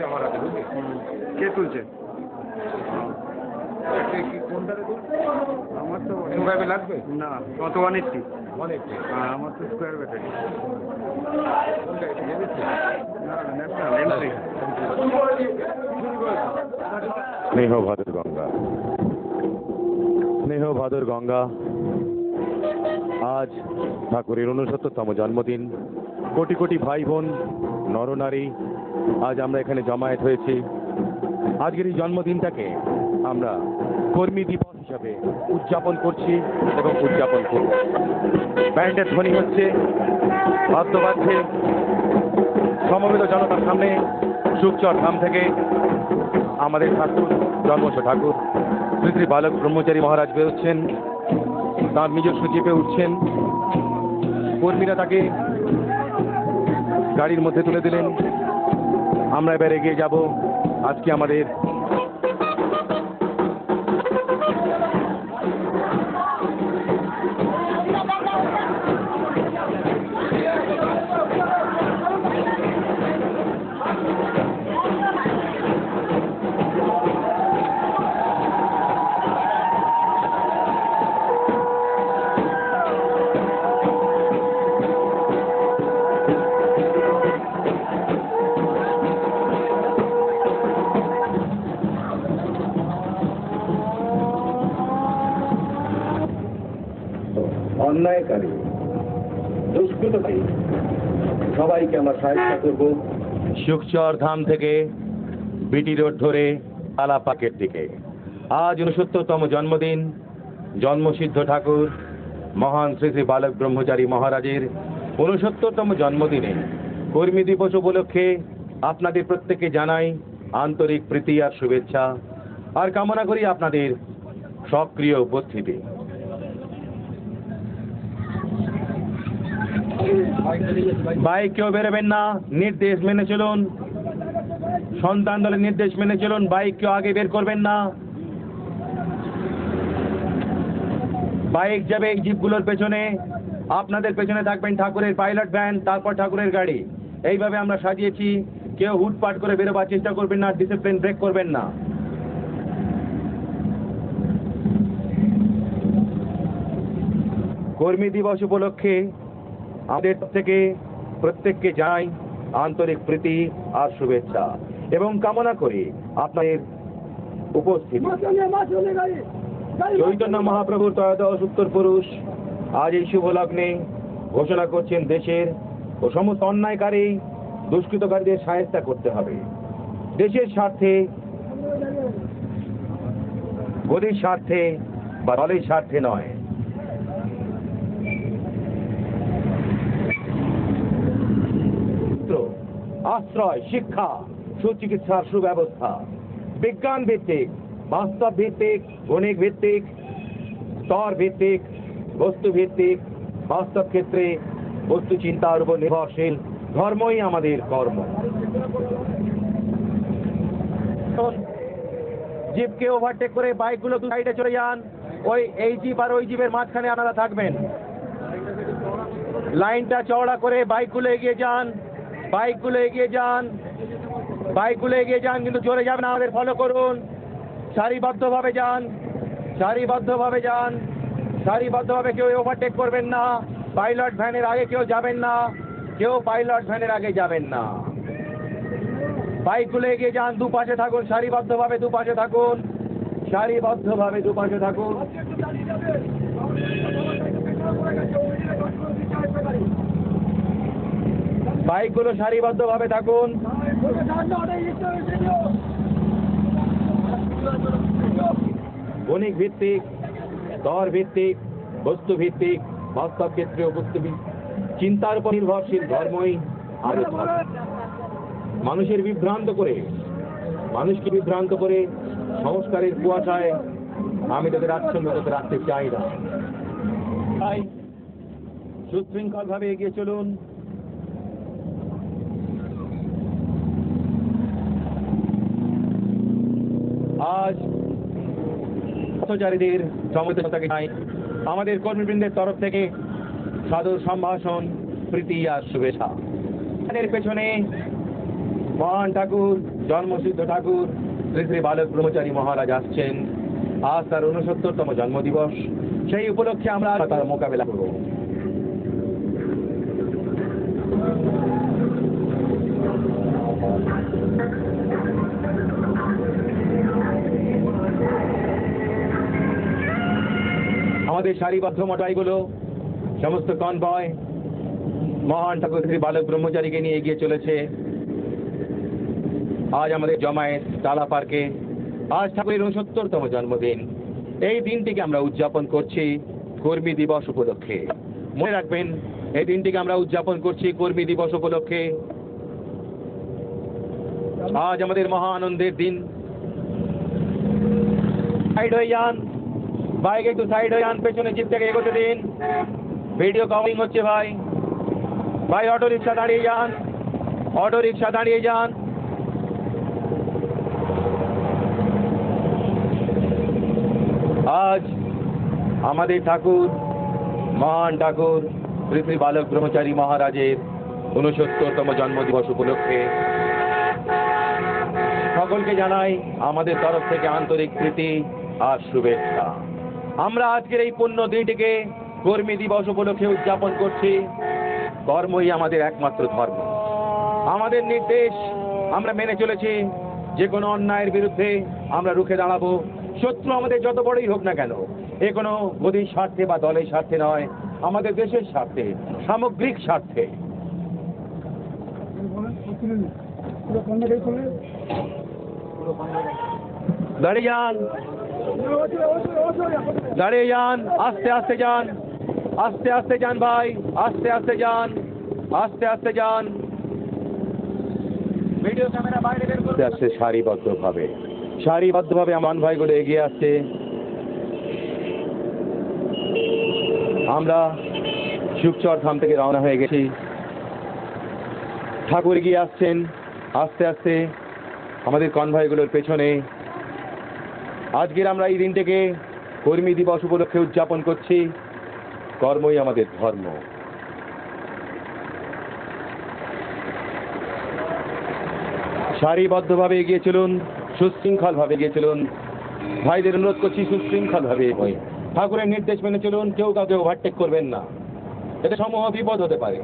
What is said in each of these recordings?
আমার হাতে বুঝলি। কে তুলছে? কোনটাতে আমার তো এমভাবে লাগবে না, কত 180? অনেক। হ্যাঁ, আমার তো স্কোয়ার ব্যাটারি। কোনটা এটা জেনেছি না, ন্যাশনাল এমসি। স্নেহ ভাদর গঙ্গা, স্নেহ ভাদর গঙ্গা। আজ ঠাকুরের 69তম জন্মদিন। কোটি কোটি ভাই বোন নরনারী আজ আমরা এখানে জমায়েত হয়েছি। আজকের এই জন্মদিনটাকে আমরা কর্মী দিবস হিসাবে উদযাপন করছি এবং উদযাপন করব। ব্যান্ডের ধ্বনি হচ্ছে, বাদ্য বাজছে। সমবেত জনতার সামনে সুখচর ধাম থেকে আমাদের ঠাকুর, জন্মশ ঠাকুর শ্রী শ্রী বালক ব্রহ্মচারী মহারাজ বেরোচ্ছেন, তার নিজস্ব জিপে উঠছেন। কর্মীরা তাকে গাড়ির মধ্যে তুলে দিলেন। আমরা এবার এগিয়ে যাব আজকে আমাদের অন্যায়কারী, দুষ্কৃতকারী সবাইকে আমরা সাহায্য করব। সুখচর ধাম থেকে বিটি রোড ধরে আলাপাকের দিকে আজ 69তম জন্মদিন জন্মসিদ্ধ ঠাকুর মহান শ্রী শ্রী বালক ব্রহ্মচারী মহারাজের 69তম জন্মদিনে কর্মী দিবস উপলক্ষে আপনাদের প্রত্যেককে জানাই আন্তরিক প্রীতি আর শুভেচ্ছা, আর কামনা করি আপনাদের সক্রিয় উপস্থিতি। বাইক কেউ বেরোবেন না, নির্দেশ মেনে চলুন। সন্তান দলের নির্দেশ মেনে চলুন। বাইক কেউ আগে বের করবেন না। বাইক যাবে এই জিপগুলোর পেছনে, আপনাদের পেছনে থাকবেন ঠাকুরের পাইলট ভ্যান, তারপর ঠাকুরের গাড়ি। এইভাবে আমরা সাজিয়েছি। কেউ হুটপাট করে বেরোবার চেষ্টা করবেন না, ডিসিপ্লিন ব্রেক করবেন না। কর্মী দিবস উপলক্ষে আমাদের থেকে প্রত্যেককে জানাই আন্তরিক প্রীতি আর শুভেচ্ছা এবং কামনা করি আপনাদের উপস্থিতি। চৈতন্য মহাপ্রভুর ত্রয়োদশ উত্তর পুরুষ আজ এই শুভ লগ্নে ঘোষণা করছেন দেশের ও সমস্ত অন্যায়কারী দুষ্কৃতকারীদের সাহায্য করতে হবে। দেশের স্বার্থে, গদির স্বার্থে বা দলের স্বার্থে নয়। আশ্রয়, শিক্ষা, সুচিকিৎসার সুব্যবস্থা, বিজ্ঞান ভিত্তিক, বাস্তব ভিত্তিক, গণিত ভিত্তিক, স্তর ভিত্তিক, বস্তু ভিত্তিক, বাস্তব ক্ষেত্রে বস্তু চিন্তার উপর নির্ভরশীল ধর্মই আমাদের কর্ম। জিপকে ওভারটেক করে বাইকগুলো দু সাইডে চলে যান। এই জিপ আর ওই জিপের মাঝখানে আপনারা থাকবেন। লাইনটা চওড়া করে বাইকগুলো এগিয়ে যান। বাইকগুলো এগিয়ে যান, বাইকগুলো এগিয়ে যান, কিন্তু চলে যাবেন না, আমাদের ফলো করুন। সারিবদ্ধভাবে যান, সারিবদ্ধভাবে যান, সারিবদ্ধভাবে কেউ ওভারটেক করবেন না। পাইলট ভ্যানের আগে কেউ যাবেন না, কেউ পাইলট ভ্যানের আগে যাবেন না। বাইকগুলো এগিয়ে যান, দুপাশে থাকুন, সারিবদ্ধভাবে দুপাশে থাকুন, সারিবদ্ধভাবে দুপাশে থাকুন। বাইকগুলো সারিবদ্ধভাবে থাকুন। গণিত ভিত্তিক, স্তর ভিত্তিক, বস্তু ভিত্তিক, বাস্তব ক্ষেত্রে বস্তু চিন্তার উপর নির্ভরশীল ধর্মই আরো মানুষের বিভ্রান্ত করে, মানুষকে বিভ্রান্ত করে সংস্কারের কুয়াশায় আমি তাদের আচ্ছন্ন করতে রাখতে চাই না। তাই সুশৃঙ্খল ভাবে এগিয়ে চলুন। আজ পথচারীদের সমবেততাকে আমাদের কর্মীবৃন্দের তরফ থেকে সাদর সম্ভাষণ, প্রীতি আর শুভেচ্ছা। এর পেছনে মহান ঠাকুর জন্মসিদ্ধ ঠাকুর শ্রী শ্রী বালক ব্রহ্মচারী মহারাজ আসছেন। আজ তার 69তম জন্মদিবস। সেই উপলক্ষে আমরা তার মোকাবেলা করব। আমাদের সারিবদ্ধ মোটাইগুলো সমস্ত কনভয় মহান ঠাকুর শ্রী বালক ব্রহ্মচারীকে নিয়ে এগিয়ে চলেছে। আজ আমাদের জমায়েত টালা পার্কে। আজ ঠাকুরের 69তম জন্মদিন। এই দিনটিকে আমরা উদযাপন করছি কর্মী দিবস উপলক্ষে। মনে রাখবেন, এই দিনটিকে আমরা উদযাপন করছি কর্মী দিবস উপলক্ষে। আজ আমাদের মহা আনন্দের দিন। সাইড হয়ে যান, বাইক একটু সাইড হয়ে যান, পেছনে জিপ থেকে এগোতে দিন। ভিডিও কভারিং হচ্ছে ভাই। ভাই অটো রিক্সা দাঁড়িয়ে যান, অটো রিক্সা দাঁড়িয়ে যান। আজ আমাদের ঠাকুর, মহান ঠাকুর শ্রী শ্রী বালক ব্রহ্মচারী মহারাজের 69তম জন্মদিবস উপলক্ষে সকলকে জানাই আমাদের তরফ থেকে আন্তরিক প্রীতি আর শুভেচ্ছা। আমরা আজকের এই পুণ্য দিনটিকে কর্মী দিবস উপলক্ষে উদযাপন করছি। কর্মই আমাদের একমাত্র ধর্ম। আমাদের নির্দেশ আমরা মেনে চলেছি। যে কোনো অন্যায়ের বিরুদ্ধে আমরা রুখে দাঁড়াবো। শত্রু আমাদের যত বড়ই হোক না কেন, এ কোনো গদির স্বার্থে বা দলের স্বার্থে নয়, আমাদের দেশের স্বার্থে, সামগ্রিক স্বার্থে। দাঁড়িয়ে যান, দাঁড়িয়ে যান, আস্তে আস্তে যান, আস্তে আস্তে যান ভাই, আস্তে আস্তে যান, আস্তে আস্তে যান। ভিডিও ক্যামেরা বাইরে বের করতে আসছে সারিবদ্ধভাবে। সারিবদ্ধভাবে আমার ভাইগুলো এগিয়ে আসছে। আমরা সুখচর ধাম থেকে রওনা হয়ে গেছি। ঠাকুর এগিয়ে আসছেন আস্তে আস্তে আমাদের কনভয়গুলোর পেছনে। আজকের আমরা এই দিনটাকে কর্মী দিবস উপলক্ষে উদযাপন করছি। কর্মই আমাদের ধর্ম। সারিবদ্ধভাবে এগিয়ে চলুন, সুশৃঙ্খলভাবে এগিয়ে চলুন। ভাইদের অনুরোধ করছি সুশৃঙ্খলভাবে ঠাকুরের নির্দেশ মেনে চলুন। কেউ কাউকে ওভারটেক করবেন না, এতে সমূহ বিপদ হতে পারে।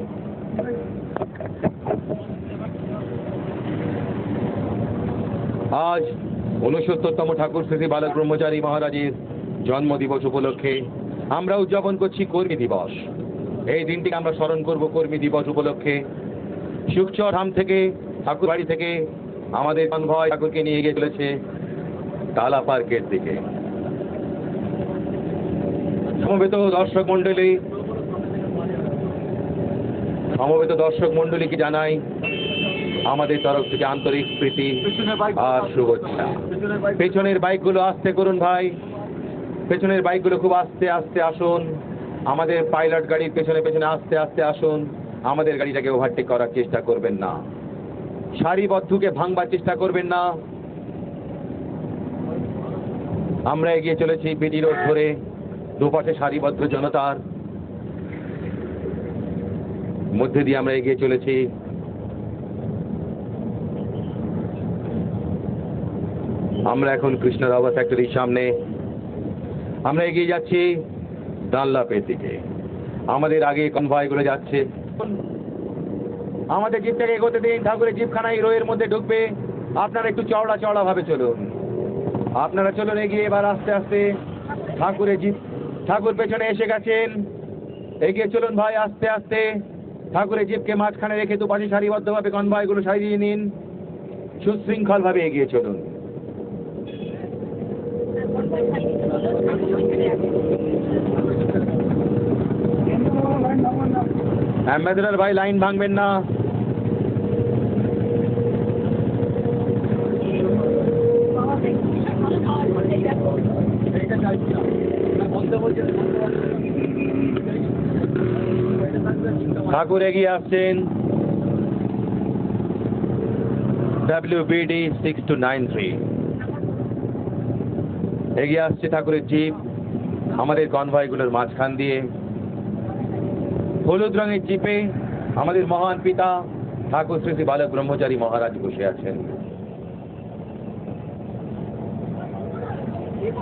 আজ 69তম ঠাকুর শ্রী বালক ব্রহ্মচারী মহারাজের জন্মদিবস উপলক্ষে আমরা উদযাপন করছি কর্মী দিবস। এই দিনটিকে আমরা স্মরণ করব কর্মী দিবস উপলক্ষে। সুখচর ধাম থেকে, ঠাকুর বাড়ি থেকে আমাদের কনভয় ঠাকুরকে নিয়ে গিয়ে চলেছে টালা পার্কের দিকে। সমবেত দর্শক মণ্ডলীকে জানাই আমাদের তরফ থেকে আন্তরিক প্রীতি আর শুভেচ্ছা। পেছনের বাইকগুলো আস্তে করুন ভাই, পেছনের বাইকগুলো খুব আস্তে আস্তে আসুন। আমাদের পাইলট গাড়ির পেছনে পেছনে আস্তে আস্তে আসুন। আমাদের গাড়িটাকে ওভারটেক করার চেষ্টা করবেন না, সারিবদ্ধকে ভাঙবার চেষ্টা করবেন না। আমরা এগিয়ে চলেছি বিডি রোড ধরে, দুপাশে সারিবদ্ধ জনতার মধ্যে দিয়ে আমরা এগিয়ে চলেছি। আমরা এখন কৃষ্ণ রাভা ফ্যাক্টরির সামনে। আমরা এগিয়ে যাচ্ছি ডানলাপের দিকে। আমাদের আগে কনভয়গুলো যাচ্ছে। আমাদের জিপটাকে এগোতে দিন। ঠাকুরের জিপখানা এই রোয়ের মধ্যে ঢুকবে। আপনারা একটু চওড়া চওড়া ভাবে চলুন। আপনারা চলুন এগিয়ে। এবার আস্তে আস্তে ঠাকুরের জিপ, ঠাকুর পেছনে এসে গেছেন। এগিয়ে চলুন ভাই আস্তে আস্তে। ঠাকুরের জিপকে মাঝখানে রেখে দুপাশে সারিবদ্ধভাবে কনভয়গুলো সাজিয়ে নিন। সুশৃঙ্খলভাবে এগিয়ে চলুন। অ্যাম্বাসেডর ভাই লাইন ভাঙবেন না। ঠাকুর এগিয়ে আসছেন WBD 6293 এগিয়ে আসছে ঠাকুরের জিপ আমাদের কনভয়গুলোর মাঝখান দিয়ে। হলুদ রঙের জিপে আমাদের মহান পিতা ঠাকুর শ্রী শ্রী বালক ব্রহ্মচারী মহারাজ বসে আছেন। এখানে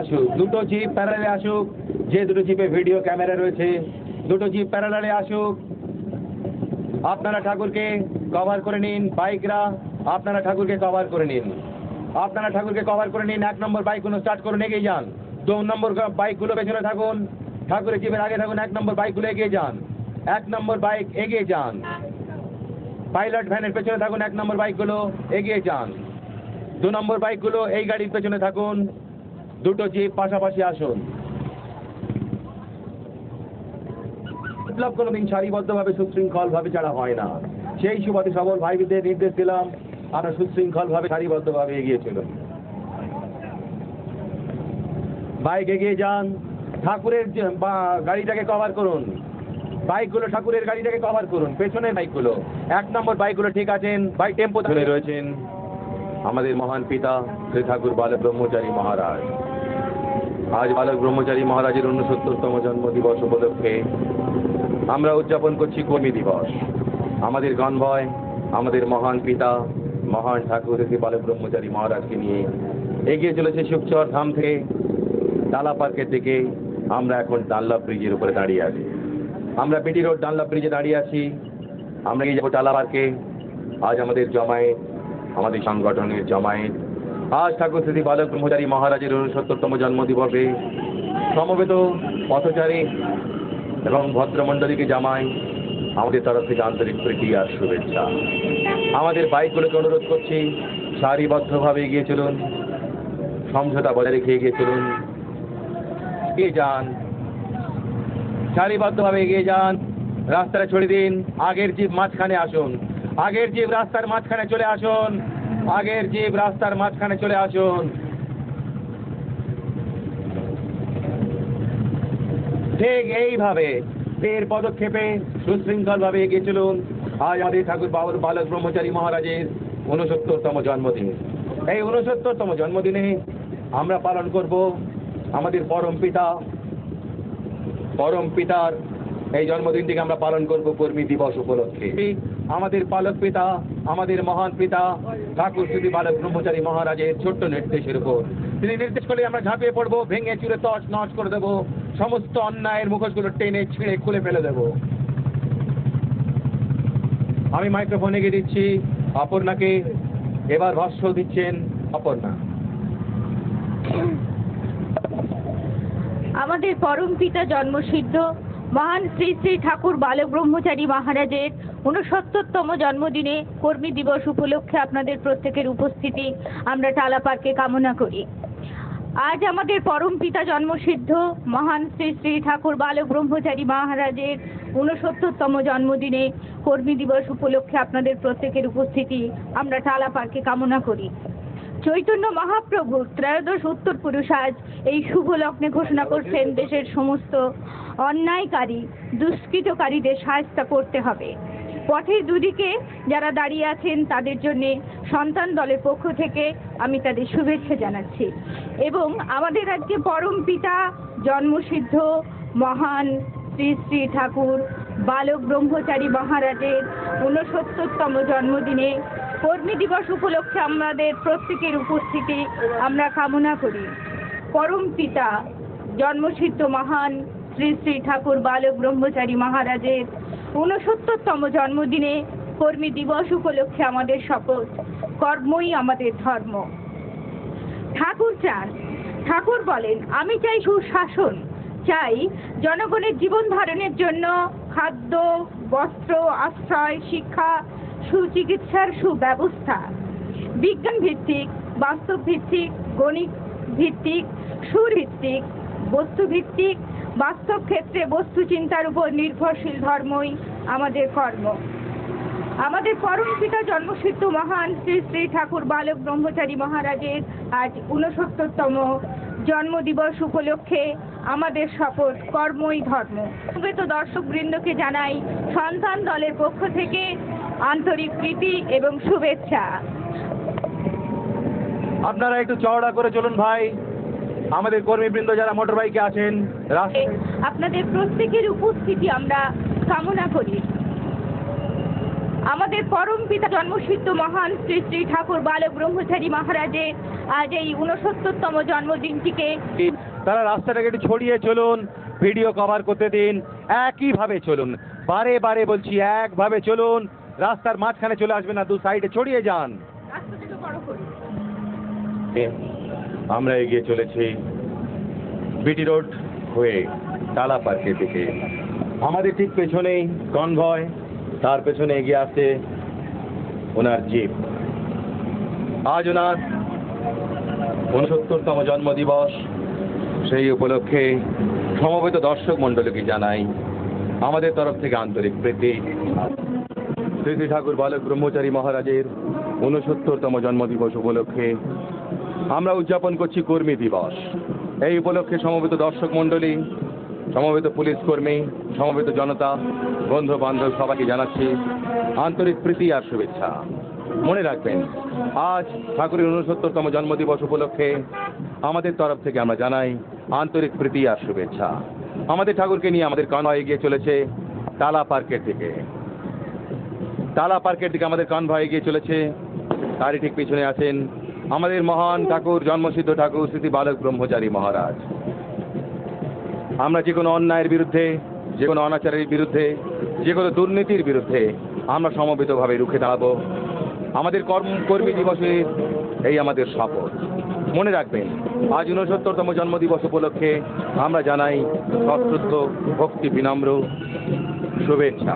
আসুক, দুটো জিপ প্যারালে আসুক, যে দুটো জিপে ভিডিও ক্যামেরা রয়েছে দুটো জিপ প্যারালে আসুক। আপনারা ঠাকুরকে কভার করে নিন, বাইকরা আপনারা ঠাকুরকে কভার করে নিন, আপনারা ঠাকুরকে কভার করে নিন। 1 নম্বর বাইকগুলো স্টার্ট করুন, এগিয়ে যান। 2 নম্বর বাইকগুলো পেছনে থাকুন, ঠাকুরের জিপের আগে থাকুন। 1 নম্বর বাইকগুলো এগিয়ে যান, 1 নম্বর বাইক এগিয়ে যান। পাইলট ভ্যানের পেছনে থাকুন, 1 নম্বর বাইকগুলো এগিয়ে যান। 2 নম্বর বাইকগুলো এই গাড়ির পেছনে থাকুন, দুটো জিপ পাশাপাশি আসুন। বিপ্লব কোনোদিন সারিবদ্ধভাবে সুশৃঙ্খলভাবে ছাড়া হয় না। সেই সুবাদে সকল ভাইদের নির্দেশ দিলাম, আপনারা সুশৃঙ্খলভাবে সারিবদ্ধভাবে এগিয়ে চলুন। বাইক এগিয়ে যান, ঠাকুরের গাড়িটাকে কভার করুন। বাইকগুলো ঠাকুরের গাড়িটাকে কভার করুন, পেছনের বাইকগুলো। 1 নম্বর বাইকগুলো ঠিক আছেন, বাইক টেম্পো ধরে রয়েছেন আমাদের মহান পিতা শ্রী ঠাকুর বালক ব্রহ্মচারী মহারাজ। আজ বালক ব্রহ্মচারী মহারাজের 69তম জন্মদিবস উপলক্ষে আমরা উদযাপন করছি কর্মী দিবস। আমাদের কনভয় আমাদের মহান পিতা মহান ঠাকুর শ্রী বালক ব্রহ্মচারী মহারাজকে নিয়ে এগিয়ে চলেছে শিবচর ধাম থেকে ডালা পার্কের দিকে। আমরা এখন ডানলপ ব্রিজের উপরে দাঁড়িয়ে আছি, আমরা পিটি রোড ডানলপ ব্রিজে দাঁড়িয়ে আছি। আমরা গিয়ে যাবো ডালা পার্কে। আজ আমাদের জমায়েত, আমাদের সংগঠনের জমায়েত। আজ ঠাকুর শ্রী বালক ব্রহ্মচারী মহারাজের 69তম জন্মদিবসে সমবেত পথচারী এবং ভদ্রমণ্ডলীকে জামাই আমাদের তরফ থেকে আন্তরিক প্রীতি আর শুভেচ্ছা। আমাদের বাইকগুলোকে অনুরোধ করছি সারিবদ্ধভাবে এগিয়ে চলুন, সমঝোতা বজায় রেখে এগিয়ে চলুন। এগিয়ে যান, সারিবদ্ধভাবে এগিয়ে যান, রাস্তাটা ছড়িয়ে দিন। আগের জিপ মাঝখানে আসুন, আগের জিপ রাস্তার মাঝখানে চলে আসুন, আগের জিপ রাস্তার মাঝখানে চলে আসুন। ঠিক এইভাবে এর পদক্ষেপে সুশৃঙ্খলভাবে এগিয়ে চলুন। আজ আমাদের ঠাকুর বালক ব্রহ্মচারী মহারাজের 69তম জন্মদিন। এই 69তম জন্মদিনে আমরা পালন করব আমাদের পরম পিতার এই জন্মদিনটিকে আমরা পালন করব কর্মী দিবস উপলক্ষে। আমাদের পালক পিতা, আমাদের মহান পিতা ঠাকুর শ্রী বালক ব্রহ্মচারী মহারাজের ছোট্ট নির্দেশের উপর তিনি নির্দেশ করলে আমরা ঝাঁপিয়ে পড়বো, ভেঙে চুরে তছ নছ করে দেবো, সমস্ত অন্যায়ের মুখোশগুলো টেনে ছিঁড়ে খুলে ফেলে দেব। আমি মাইক্রোফোন এগিয়ে দিচ্ছি অপর্ণাকে, এবার ভাষ্য দিচ্ছেন অপর্ণা। আমাদের পরম পিতা জন্মসিদ্ধ মহান শ্রী শ্রী ঠাকুর বালক ব্রহ্মচারী মহারাজের 69তম জন্মদিনে কর্মী দিবস উপলক্ষে আপনাদের প্রত্যেকের উপস্থিতি আমরা টালা পার্কে কামনা করি। আজ আমাদের পরম পিতা জন্মসিদ্ধ মহান শ্রী শ্রী ঠাকুর বালক ব্রহ্মচারী মহারাজের 69তম জন্মদিনে কর্মী দিবস উপলক্ষে আপনাদের প্রত্যেকের উপস্থিতি আমরা টালা পার্কে কামনা করি। চৈতন্য মহাপ্রভুর ত্রয়োদশ উত্তর পুরুষ আজ এই শুভ লগ্নে ঘোষণা করছেন দেশের সমস্ত অন্যায়কারী দুষ্কৃতকারীদের শায়েস্তা করতে হবে। পথের দুদিকে যারা দাঁড়িয়ে আছেন তাদের জন্য সন্তান দলের পক্ষ থেকে আমি তাদের শুভেচ্ছা জানাচ্ছি এবং আমাদের আজকে পরম পিতা জন্মসিদ্ধ মহান শ্রী শ্রী ঠাকুর বালক ব্রহ্মচারী মহারাজের 69তম জন্মদিনে কর্মী দিবস উপলক্ষে আমাদের প্রত্যেকের উপস্থিতি আমরা কামনা করি। পরম পিতা জন্মসিদ্ধ মহান শ্রী শ্রী ঠাকুর বালক ব্রহ্মচারী মহারাজের 69তম জন্মদিনে কর্মী দিবস উপলক্ষে আমাদের শপথ, কর্মই আমাদের ধর্ম। ঠাকুর চান, ঠাকুর বলেন, আমি চাই সুশাসন, চাই জনগণের জীবন ধারণের জন্য খাদ্য, বস্ত্র, আশ্রয়, শিক্ষা, সুচিকিৎসার সুব্যবস্থা, বিজ্ঞান ভিত্তিক, বাস্তব ভিত্তিক, গণিত ভিত্তিক, সুরভিত্তিক, বস্তু ভিত্তিক, বাস্তব ক্ষেত্রে বস্তু চিন্তার উপর নির্ভরশীল ধর্মই আমাদের কর্ম। আমাদের পরম পিতা জন্মসিদ্ধ মহান শ্রী শ্রী ঠাকুর বালক ব্রহ্মচারী মহারাজের আজ 69তম জন্মদিবস উপলক্ষে আমাদের শপথ, কর্মই ধর্ম। সমবেত দর্শক বৃন্দকে জানাই সন্তান দলের পক্ষ থেকে আন্তরিক প্রীতি এবং শুভেচ্ছা। আপনারা একটু চওড়া করে চলুন ভাই, আমাদের কর্মীবৃন্দ যারা মোটর বাইকে আছেন রাস্তায় আপনাদের প্রত্যেকের উপস্থিতি আমরা কামনা করি। আমাদের পরম পিতা জন্মসিদ্ধ মহান শ্রী শ্রী ঠাকুর বালক ব্রহ্মচারী মহারাজের আজ এই 69তম জন্মদিনটিকে তারা রাস্তাটাকে একটু ছড়িয়ে চলুন, ভিডিও কভার করতে দিন, একইভাবে চলুন, বারে বারে বলছি একভাবে চলুন, রাস্তার মাঝখানে চলে আসবেন না, দু সাইডে ছড়িয়ে যান। রাস্তাটাকে বড় করুন। আমরা এগিয়ে চলেছি বিটি রোড হয়ে টালা পার্কের দিকে। আমাদের ঠিক পেছনেই কনভয়, তার পেছনে এগিয়ে আসছে ওনার জিপ। আজ ওনার 69তম জন্মদিবস, সেই উপলক্ষে সমবেত দর্শক মণ্ডলীকে জানাই আমাদের তরফ থেকে আন্তরিক প্রীতি। শ্রী শ্রী ঠাকুর বালক ব্রহ্মচারী মহারাজের 69তম জন্মদিবস উপলক্ষে আমরা উদযাপন করছি কর্মী দিবস। এই উপলক্ষে সমবেত দর্শক মণ্ডলী, সমবেত পুলিশ কর্মী, সমবেত জনতা, বন্ধু বান্ধব সবাইকে জানাচ্ছি আন্তরিক প্রীতি আর শুভেচ্ছা। মনে রাখবেন, আজ ঠাকুরের 69তম জন্মদিবস উপলক্ষে আমাদের তরফ থেকে আমরা জানাই আন্তরিক প্রীতি আর শুভেচ্ছা। আমাদের ঠাকুরকে নিয়ে আমাদের কনভয় এগিয়ে চলেছে টালা পার্কের দিকে। টালা পার্কের দিকে আমাদের কনভয় এগিয়ে চলেছে, তারই ঠিক পিছনে আছেন আমাদের মহান ঠাকুর, জন্মসিদ্ধ ঠাকুর শ্রী শ্রী বালক ব্রহ্মচারী মহারাজ। আমরা যে কোনো অন্যায়ের বিরুদ্ধে, যে কোনো অনাচারের বিরুদ্ধে, যে কোনো দুর্নীতির বিরুদ্ধে আমরা সমবেতভাবে রুখে দাঁড়াবো। আমাদের কর্মী দিবসে এই আমাদের শপথ। মনে রাখবেন, আজ 69তম জন্মদিবস উপলক্ষে আমরা জানাই সশ্রদ্ধ, ভক্তি, বিনম্র শুভেচ্ছা।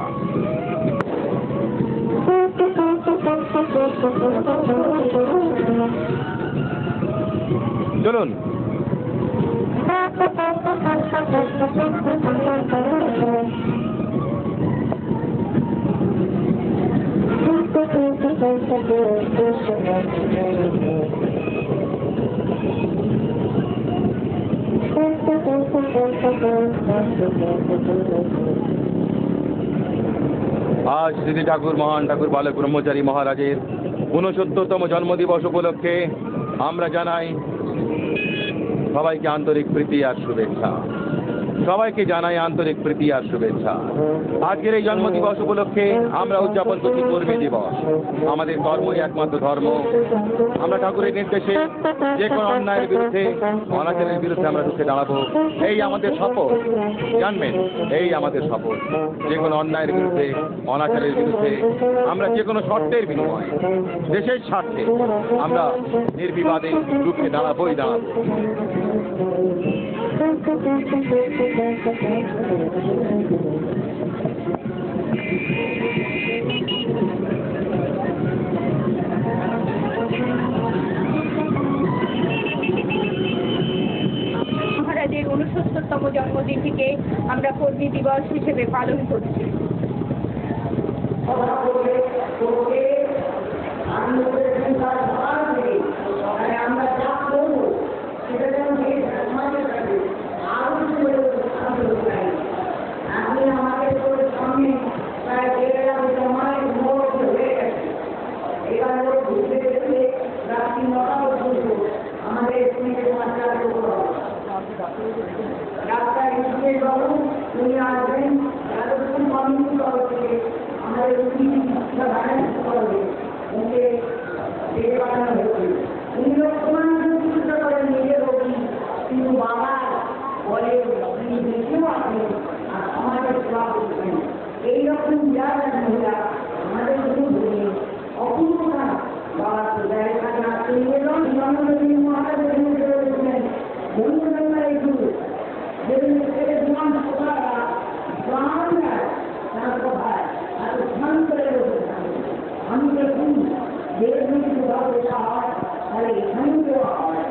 চলুন। আজ শ্রী ঠাকুর মহান ঠাকুর বালক ব্রহ্মচারী মহারাজের 69তম জন্মদিবস উপলক্ষে আমরা জানাই সবাইকে আন্তরিক প্রীতি আর শুভেচ্ছা। সবাইকে জানাই আন্তরিক প্রীতি আর শুভেচ্ছা। আজকের এই জন্মদিবস উপলক্ষে আমরা উদযাপন করছি কর্মী দিবস। আমাদের কর্মই একমাত্র ধর্ম। আমরা ঠাকুরের নির্দেশে যে কোনো অন্যায়ের বিরুদ্ধে, অনাচারের বিরুদ্ধে আমরা রুখে দাঁড়াবো, এই আমাদের শপথ। জানবেন, এই আমাদের শপথ। যে কোনো অন্যায়ের বিরুদ্ধে, অনাচারের বিরুদ্ধে আমরা যে কোনো শর্তের বিনিময়ে দেশের স্বার্থে আমরা নির্বিবাদে রুখে দাঁড়াবোই দাঁড়াবো। মহারাজের 69তম জন্মদিনটিকে আমরা কর্মী দিবস হিসেবে পালন করছি। ডাক্তার ইসমাইল বাবু উনি আসবেন, এতক্ষণ কমিউনিটি তরফ থেকে আমাদের চিকিৎসা ব্যালেন্স করবে, উনকে ডেকে পাঠানো হয়েছে। উনি লোকমান চিকিৎসা করেন নিজের রোগী, কিন্তু বাবা বলে উনি বেশিও আসেন আর সমাজের সেবা করছেন। এইরকম যারা মহিলা আমাদের শুধু বলি অপূর্ণতা বাবা প্রদায়ের কাছে আসতে নিয়ে যান। জন্মদিন মহারাজের বন্ধুরা একটু যেদিন থেকে জীবন আমি যখন দেড় মিনিট দেওয়া হয় তাহলে এখানেও দেওয়া হয়।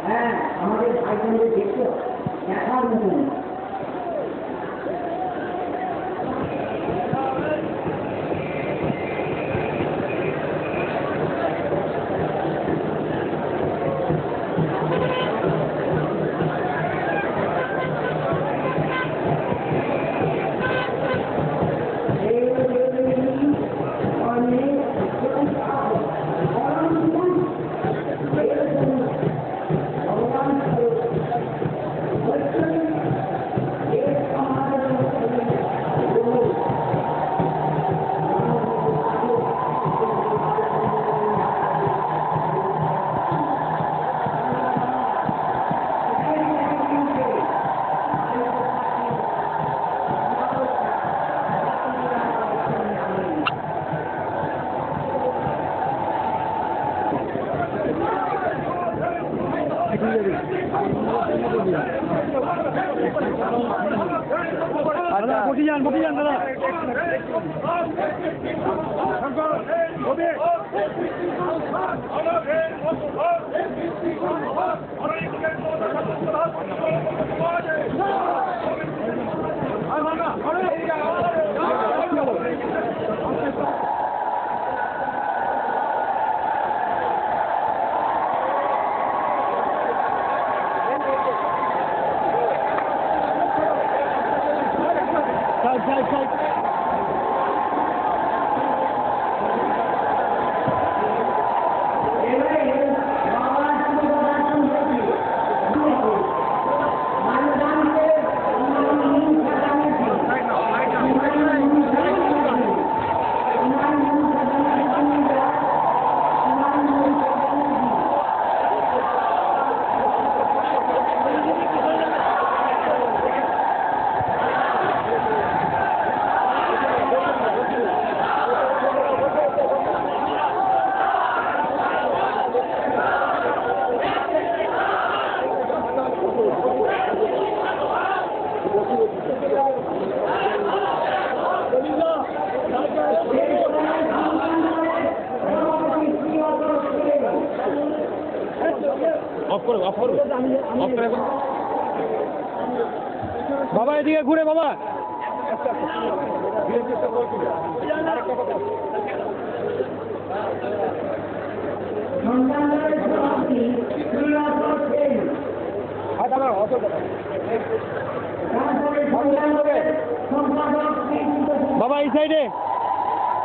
হ্যাঁ, আমাদের ভাই বোনদের দেখতে দেখার মতন। ভগবান বসে যান দাদা। বাবা এদিকে ঘুরে বাবা। বাবা এই সাইডে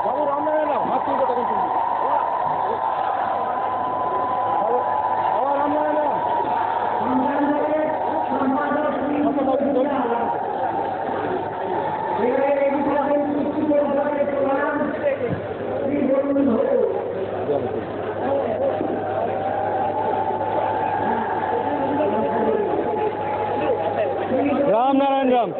বাবু রান্না না হাত তুলতে তখন শুনবি। রাম নারায়ণ রাম।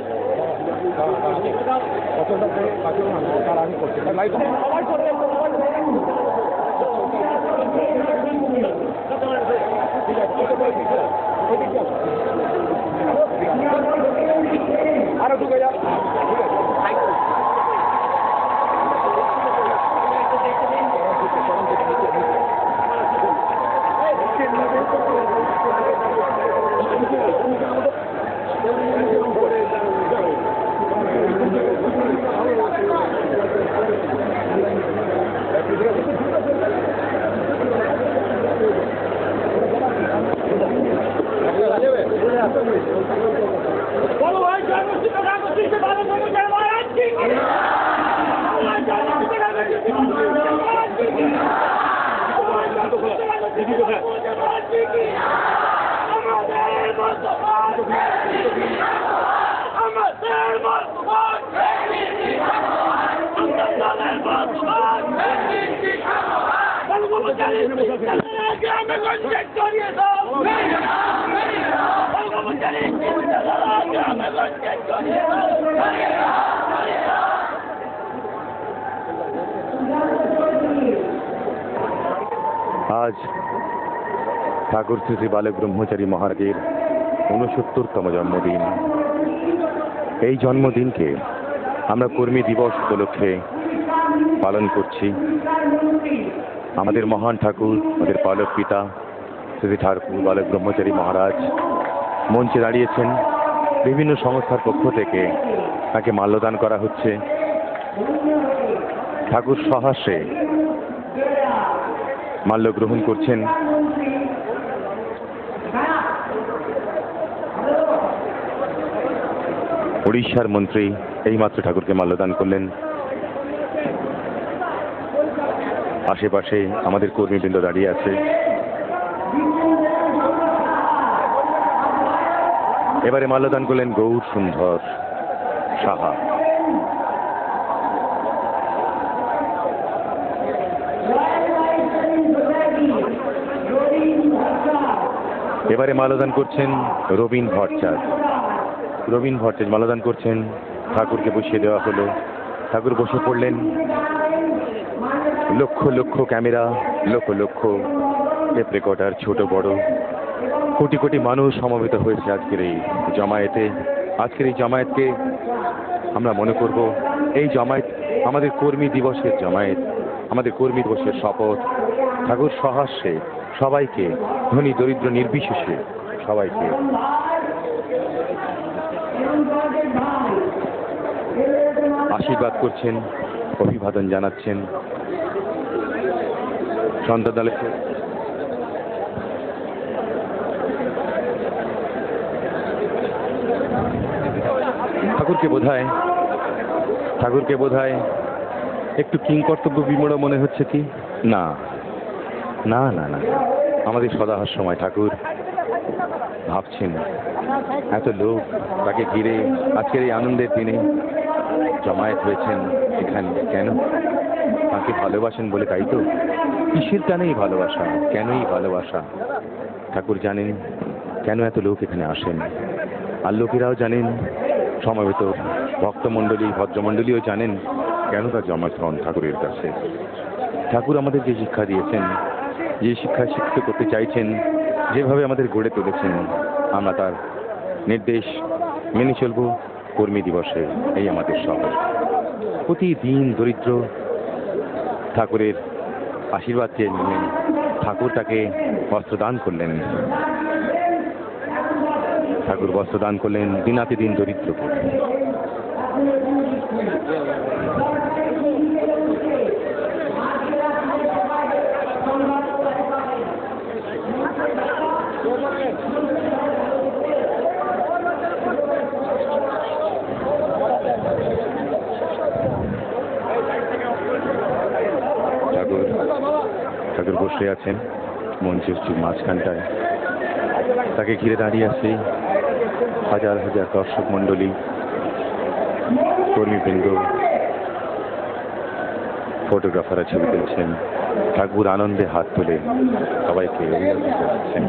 আরো ঢুকে যা। আজ ঠাকুর শ্রী শ্রী বালক ব্রহ্মচারী মহারাজের ৬৯তম জন্মদিন। এই জন্মদিনকে আমরা কর্মী দিবস উপলক্ষে পালন করছি। আমাদের মহান ঠাকুর, আমাদের পালক পিতা শ্রী ঠাকুর বালক ব্রহ্মচারী মহারাজ মঞ্চে দাঁড়িয়েছেন। বিভিন্ন সংস্থার পক্ষ থেকে তাকে মাল্যদান করা হচ্ছে। ঠাকুর সহাস্যে মাল্য গ্রহণ করছেন উড়িষ্যার মন্ত্রী। এইমাত্র ঠাকুরকে মাল্যদান করলেন। আশেপাশে আমাদের কর্মীবৃন্দ দাঁড়িয়ে আছে। এবারে মাল্যদান করলেন গৌর সুন্দর সাহা। এবারে মাল্যদান করছেন রবীন ভট্টাচার্য মাল্যদান করছেন। ঠাকুরকে বসিয়ে দেওয়া হলো। ঠাকুর বসে পড়লেন। Lakh lakh camera, lakh lakh tape recorder, ছোট বড় কোটি কোটি মানুষ সমবেত হয়েছে আজকের এই জমায়েতে। আজকের এই জমায়েতকে আমরা মনে করব এই জমায়েত আমাদের কর্মী দিবসের জমায়েত, আমাদের কর্মী দিবসের শপথ। ঠাকুর সহাস্যে সবাইকে, ধনী দরিদ্র নির্বিশেষে সবাইকে আশীর্বাদ করছেন, অভিবাদন জানাচ্ছেন। সন্তানদলের ঠাকুরকে বোধহয় একটু কিংকর্তব্য বিমূঢ় মনে হচ্ছে কি? না না না না, আমাদের সদাহাস্যময় ঠাকুর ভাবছেন এত লোক তাকে ঘিরে আজকের এই আনন্দের দিনে জমায়েত হয়েছেন এখানে কেন? তাকে ভালোবাসেন বলে, তাই তো? কিসের টানেই ভালোবাসা, কেনই ভালোবাসা? ঠাকুর জানেন কেন এত লোক এখানে আসেন, আর লোকেরাও জানেন, সমবেত ভক্তমণ্ডলী ভদ্রমণ্ডলীও জানেন কেন তার জমায়েত হন ঠাকুরের কাছে। ঠাকুর আমাদের যে শিক্ষা দিয়েছেন, যে শিক্ষায় শিক্ষিত করতে চাইছেন, যেভাবে আমাদের গড়ে তুলেছেন, আমরা তার নির্দেশ মেনে চলব কর্মী দিবসে। এই আমাদের শপথ। প্রতিদিন দরিদ্র ঠাকুরের আশীর্বাদ চেয়ে নিলেন, ঠাকুর তাকে বস্ত্রদান করলেন। ঠাকুর বস্ত্রদান করলেন দিনাতে দিন দরিদ্রকে। ঠাকুর বসে আছেন মঞ্চের মাঝখানটায়, তাকে ঘিরে দাঁড়িয়ে আছে হাজার হাজার দর্শক মণ্ডলী, কর্মীবৃন্দ, ফটোগ্রাফাররা ছবি তুলছেন। ঠাকুর আনন্দে হাত তুলে সবাইকে অভিনন্দন জানাচ্ছেন।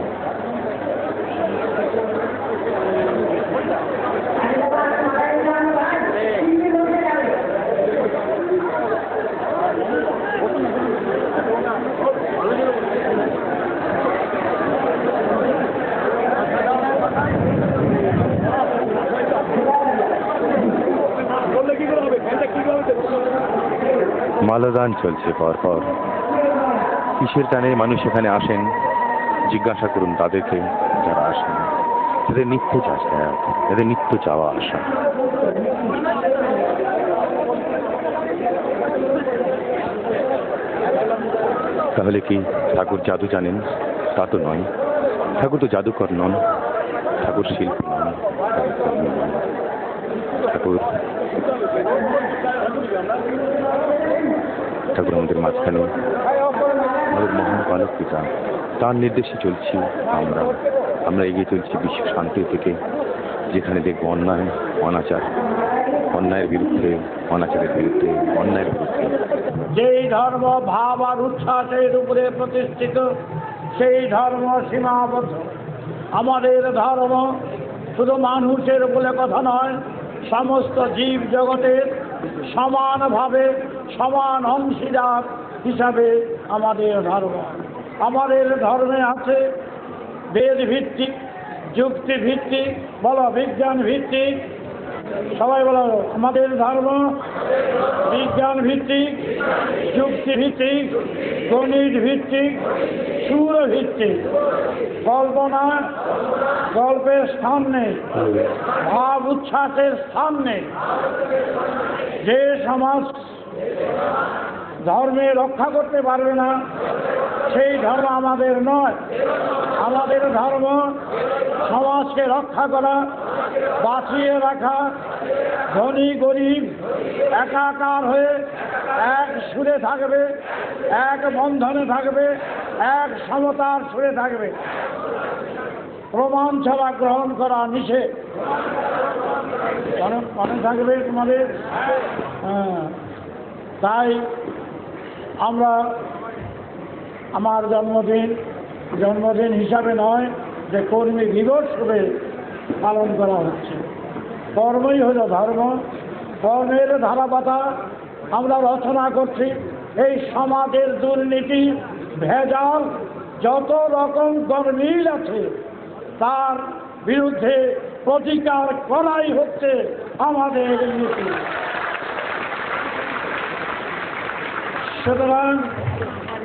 মালাদান চলছে পরপর। কিসের টানে মানুষ এখানে আসেন জিজ্ঞাসা করুন তাদেরকে, যারা আসেন। এদের নিত্য যাতায়াত, এদের নিত্য যাওয়া আসা। তাহলে কি ঠাকুর জাদু জানেন? তা তো নয়। ঠাকুর তো জাদুকর নন, ঠাকুর শিল্পী নন, ঠাকুর আমাদের মাঝখানে, আমাদের মহান পালক পিতা, তার নির্দেশে চলছি আমরা এগিয়ে চলছি বিশ্ব শান্তি থেকে, যেখানে দেখবো অন্যায় অনাচার, অন্যায়ের বিরুদ্ধে, অনাচারের বিরুদ্ধে, অন্যায়ের বিরুদ্ধে। যেই ধর্ম ভাব আর উচ্ছ্বাসের উপরে প্রতিষ্ঠিত, সেই ধর্ম সীমাবদ্ধ। আমাদের ধর্ম শুধু মানুষের বলে কথা নয়, সমস্ত জীব জগতের সমানভাবে সমান অংশীদার হিসাবে আমাদের ধর্ম। আমাদের ধর্মে আছে বেদ ভিত্তিক, যুক্তি ভিত্তিক, বলো বিজ্ঞান ভিত্তিক, সবাই বলো আমাদের ধর্ম বিজ্ঞান ভিত্তিক, যুক্তি ভিত্তিক, গণিত ভিত্তিক, সুর ভিত্তিক। কল্পনা গল্পের স্থান নেই, ভাব উচ্ছ্বাসের স্থান নেই। যে সমাজ ধর্মে রক্ষা করতে পারবে না, সেই ধর্ম আমাদের নয়। আমাদের ধর্ম সমাজকে রক্ষা করা, বাঁচিয়ে রাখা, ধনী গরিব একাকার হয়ে এক সুরে থাকবে, এক বন্ধনে থাকবে, এক সমতার সুরে থাকবে। প্রমাণ ছাড়া গ্রহণ করা নিষেধ। মনে থাকবে তোমাদের? তাই আমরা আমার জন্মদিন হিসাবে নয়, যে কর্মী দিবস রূপে পালন করা হচ্ছে। কর্মই হল ধর্ম, কর্মের ধারাপাতা আমরা রচনা করছি। এই সমাজের দুর্নীতি, ভেজাল, যত রকম গরমিল আছে তার বিরুদ্ধে প্রতিকার করাই হচ্ছে আমাদের নীতি। সুতরাং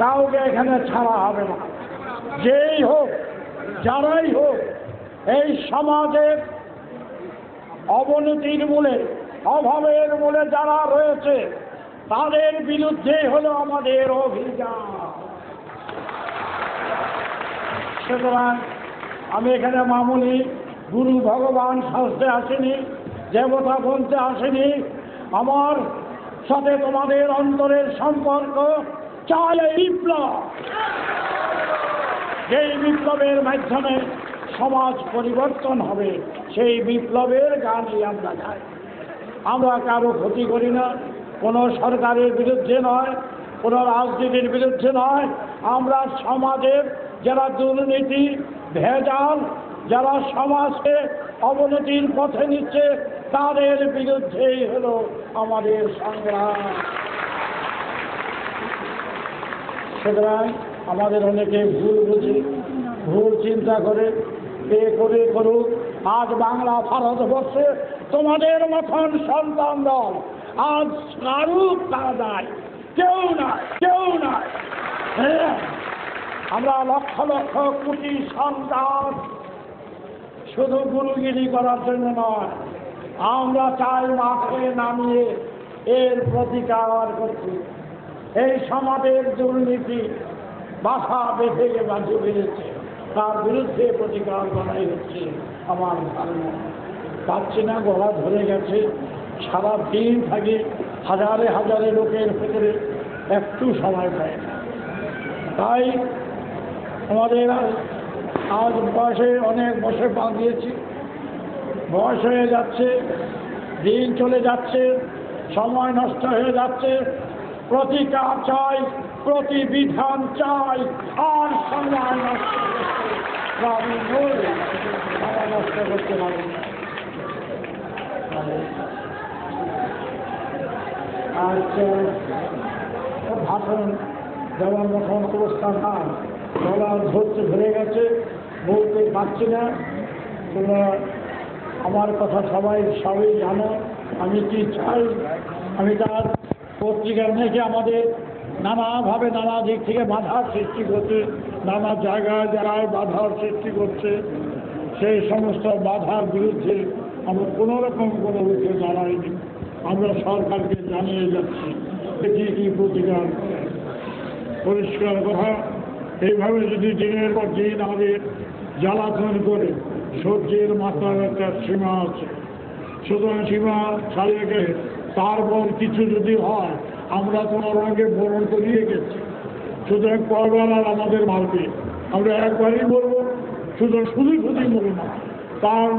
কাউকে এখানে ছাড়া হবে না, যেই হোক যারাই হোক এই সমাজের অবনতির মূলে অভাবের মূলে যারা রয়েছে তাদের বিরুদ্ধে হলো আমাদের অভিযান। সুতরাং আমি এখানে মামুনি গুরু ভগবান সাজতে আসেনি, দেবতা বলতে আসেনি। আমার সাথে তোমাদের অন্তরের সম্পর্ক চাই এই বিপ্লব, যেই বিপ্লবের মাধ্যমে সমাজ পরিবর্তন হবে, সেই বিপ্লবের গানই আমরা গাই। আমরা কারো ক্ষতি করি না, কোনো সরকারের বিরুদ্ধে নয়, কোনো রাজনীতির বিরুদ্ধে নয়। আমরা সমাজের যারা দুর্নীতি ভেজাল, যারা সমাজকে অবনতির পথে নিচ্ছে তাদের বিরুদ্ধেই হলো আমাদের সংগ্রাম। সুতরাং আমাদের অনেকে ভুল বুঝি, ভুল চিন্তা করে এ করে করুক। আজ বাংলা ভারতবর্ষে তোমাদের মতন সন্তান দল আজ কারুক তারা নাই, কেউ নাই, কেউ নাই। হ্যাঁ, আমরা লক্ষ লক্ষ কোটি সন্তান শুধু গুরুগিরি করার জন্য নয়, আমরা চাই মাঠে নামিয়ে এর প্রতিকার করতে। এই সমাজের দুর্নীতি বাসা বেঁধে বাঁধে বেড়েছে, তার বিরুদ্ধে প্রতিকার করাই হচ্ছে আমার ধারণা। পাচ্ছি না, গলা ধরে গেছে, সারা দিন থাকি হাজারে হাজারে লোকের ভেতরে, একটু সময় পায় না। তাই আমাদের আজ বয়সে অনেক বসে পা দিয়েছি, বয়স হয়ে যাচ্ছে, দিন চলে যাচ্ছে, সময় নষ্ট হয়ে যাচ্ছে। প্রতিকার চাই, প্রতিবিধান চাই, আর সময় নষ্ট করতে পারি না। আচ্ছা, ভাষণ যেমন মতন অবস্থা না, গলা ধরে গেছে, বলতে পারছি না। তোমরা আমার কথা সবাই জানো, আমি কি চাই। আমি তার পত্রিকার থেকে আমাদের নানাভাবে নানা দিক থেকে বাধার সৃষ্টি করছে, নানা জায়গায় যারাই বাধার সৃষ্টি করছে, সেই সমস্ত বাধার বিরুদ্ধে আমরা কোনো রকম কোনো রুখে দাঁড়াইনি। আমরা সরকারকে জানিয়ে যাচ্ছি কি কি প্রতিকার। পরিষ্কার কথা, এইভাবে যদি দিনের পর দিন আমাদের জ্বালাতন করে, সহ্যের মাত্রার একটা সীমা আছে। সুতরাং সীমা ছাড়িয়ে গেলে তারপর কিছু যদি হয়, আমরা তোমার আগে বরণ করিয়ে গেছি। সুতরাং পরবার আর আমাদের মারবে, আমরা একবারই বলবো। সুতরাং শুধু বলবো না, তার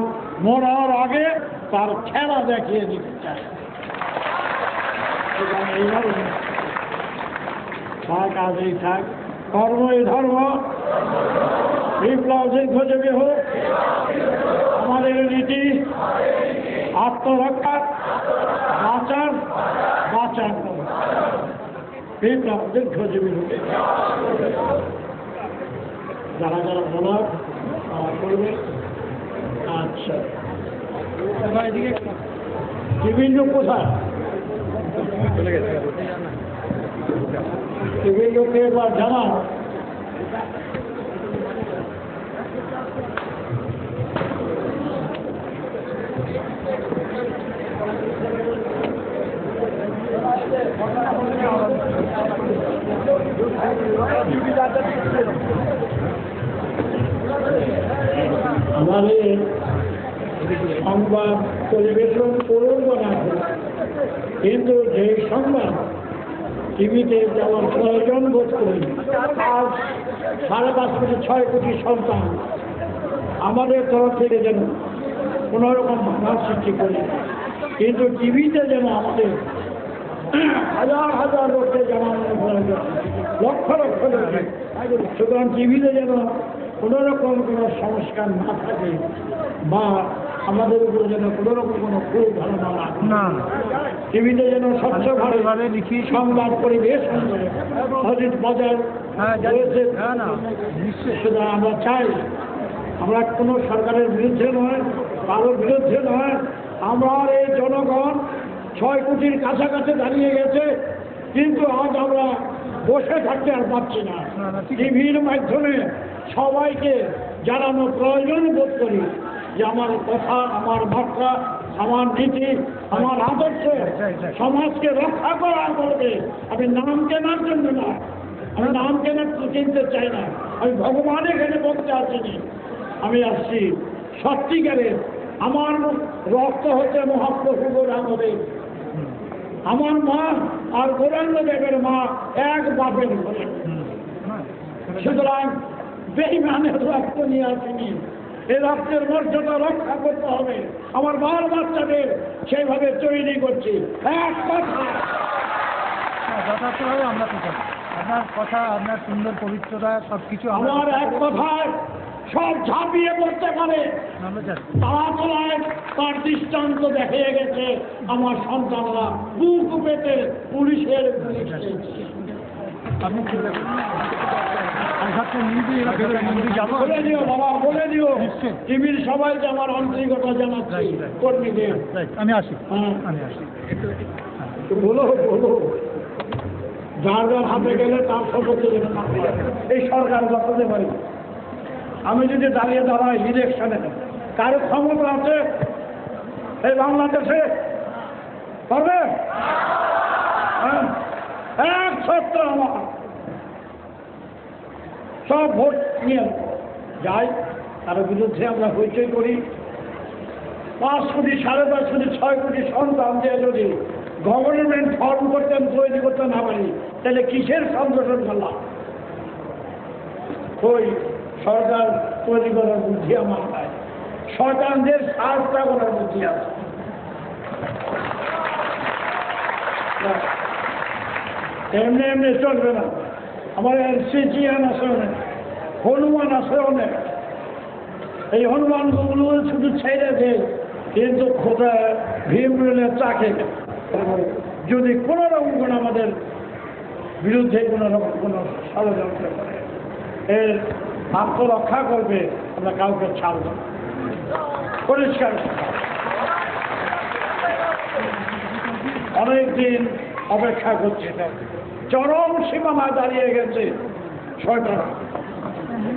মরার আগে তার খেলা দেখিয়ে দিতে চাই। এইভাবে থাক, আজই থাক, কর্মই ধর্ম, বিপ্লব দীর্ঘযোগী হোক। আমাদের নীতি আত্মরক্ষা, বাঁচার বিপ্লব দীর্ঘজীবী হোক। যারা যারা বলার করবে। আচ্ছা, বিভিন্ন কোথায় বিভিন্নকে এবার জানা। আমাদের সংবাদ পরিবেশন করুন না, কিন্তু যে সংবাদ টিভিতে যাওয়ার প্রয়োজন বোধ করি, আজ 5.5 কোটি 6 কোটি সন্তান আমাদের তরফ থেকে যেন কোনোরকম বাধার সৃষ্টি করি, কিন্তু টিভিতে যেন আমাদের হাজার হাজার লোককে জানানোর প্রয়োজন, লক্ষ লক্ষ লোকে। সুতরাং টিভিতে যেন কোনোরকম কোনো সংস্কার না থাকে, বা আমাদের উপরে যেন কোনোরকম কোনো খুব ধারণা না, টিভিতে যেন স্বচ্ছভাবে সংবাদ পরিবেশন করে অজিত বাজার বলেছে, সুতরাং আমরা চাই আমরা কোনো সরকারের বিরুদ্ধে নয়, কারোর বিরুদ্ধে নয়, আমরা এই জনগণ 6 কোটির কাছাকাছি দাঁড়িয়ে গেছে, কিন্তু আজ আমরা বসে থাকতে আর পারছি না। টিভির মাধ্যমে সবাইকে জানানো প্রয়োজন বোধ করি যে আমার কথা, আমার বার্তা, আমার নীতি, আমার আদর্শ সমাজকে রক্ষা করা বলবে। আমি নাম কেনার জন্য না, আমি নাম কেনার চিনতে চাই না, আমি ভগবান এখানে বলতে আসিনি, আমি আসছি সত্যিকারের। আমার রক্ত হচ্ছে মহাপ্রভু গৌরাঙ্গদেব, আমার মা আর গৌরাঙ্গদেবের মা এক বাপের ঘরে, সুতরাং বেঈমানের রক্ত নিয়ে আসিনি। এই রক্তের মর্যাদা রক্ষা করতে হবে, আমার বাল বাচ্চাদের সেইভাবে তৈরি করছি। এক কথা যথার্থভাবে আমরা পেতাম আপনার কথা, আপনার সুন্দর পবিত্রতা সবকিছু আমার এক কথায় সব ঝাঁপিয়ে পড়তে পারে। আমরা জানি। তাড়াতলায় তার দৃষ্টান্ত দেখে গেছে আমার সন্তানরা বুক পেতে পুলিশের আপনি চিন্তা করুন, আমি ভাবছি নিজে যাবো। বলে দিও বাবা, বলে দিও নিশ্চয়ই। টিভির সবাইকে আমার আন্তরিকতা জানাচ্ছি, কর্মীদের। আমি আসি, হ্যাঁ, আমি আসি। বলো বলো, যার যার হাতে গেলে তার সম্পর্কে যেন না হয়। এই সরকার বাঁচাতে পারে। আমি যদি দাঁড়াই ইলেকশনে, কারো ক্ষমতা আছে এই বাংলাদেশে? পারবে? হ্যাঁ, এক সত্য আমার সব ভোট নিয়ে যাই, তার বিরুদ্ধে আমরা হইচই করি। 5 কোটি, 5.5 কোটি, 6 কোটি সন্তান দিয়ে যদি গভর্নমেন্ট ফর্ম করতেন, তৈরি করতে না পারি, তাহলে কিসের সংগঠন করলাম? ওই সরকার তৈরি করার বুদ্ধি আমার নাই, শয়তানদের সাহায্য করার বুদ্ধি আছে। এমনি এমনি চলবে না। আমার এনসিচিয়ান আছে অনেক, হনুমান আছে অনেক। এই হনুমানগুলো শুধু ছেড়ে দেয়, কিন্তু খোদা ভীম রেলের চাকে যদি কোনো রকম কোনো আমাদের বিরুদ্ধে কোনো রকম কোনো ষড়যন্ত্র করে, এর আত্মরক্ষা করবে, আমরা কাউকে ছাড়ব না। পরিষ্কার অনেকদিন অপেক্ষা করছে, চরম সীমানায় দাঁড়িয়ে গেছে সরকার,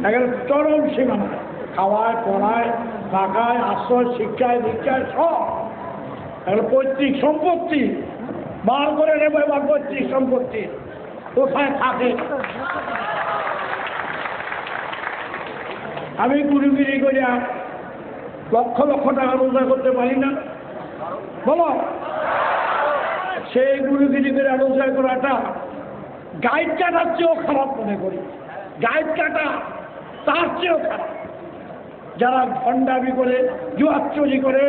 এখানে চরম সীমানা। খাওয়ায়, পড়ায়, টাকায়, আশ্রয়, শিক্ষায়, দীক্ষায় সব এখন পৈতৃক সম্পত্তি বার করে নেবো। এবার পৈতৃক সম্পত্তি কোথায় থাকে? আমি গুরুগিরি করে লক্ষ লক্ষ টাকা রোজগার করতে পারি না, বলো? সেই গুরুগিরি করে রোজগার করাটা গাইড কাটার চেয়েও খারাপ মনে করি। গাইড কাটা তার চেয়েও খারাপ। যারা ভণ্ডামি করে, জুয়া চুরি করে,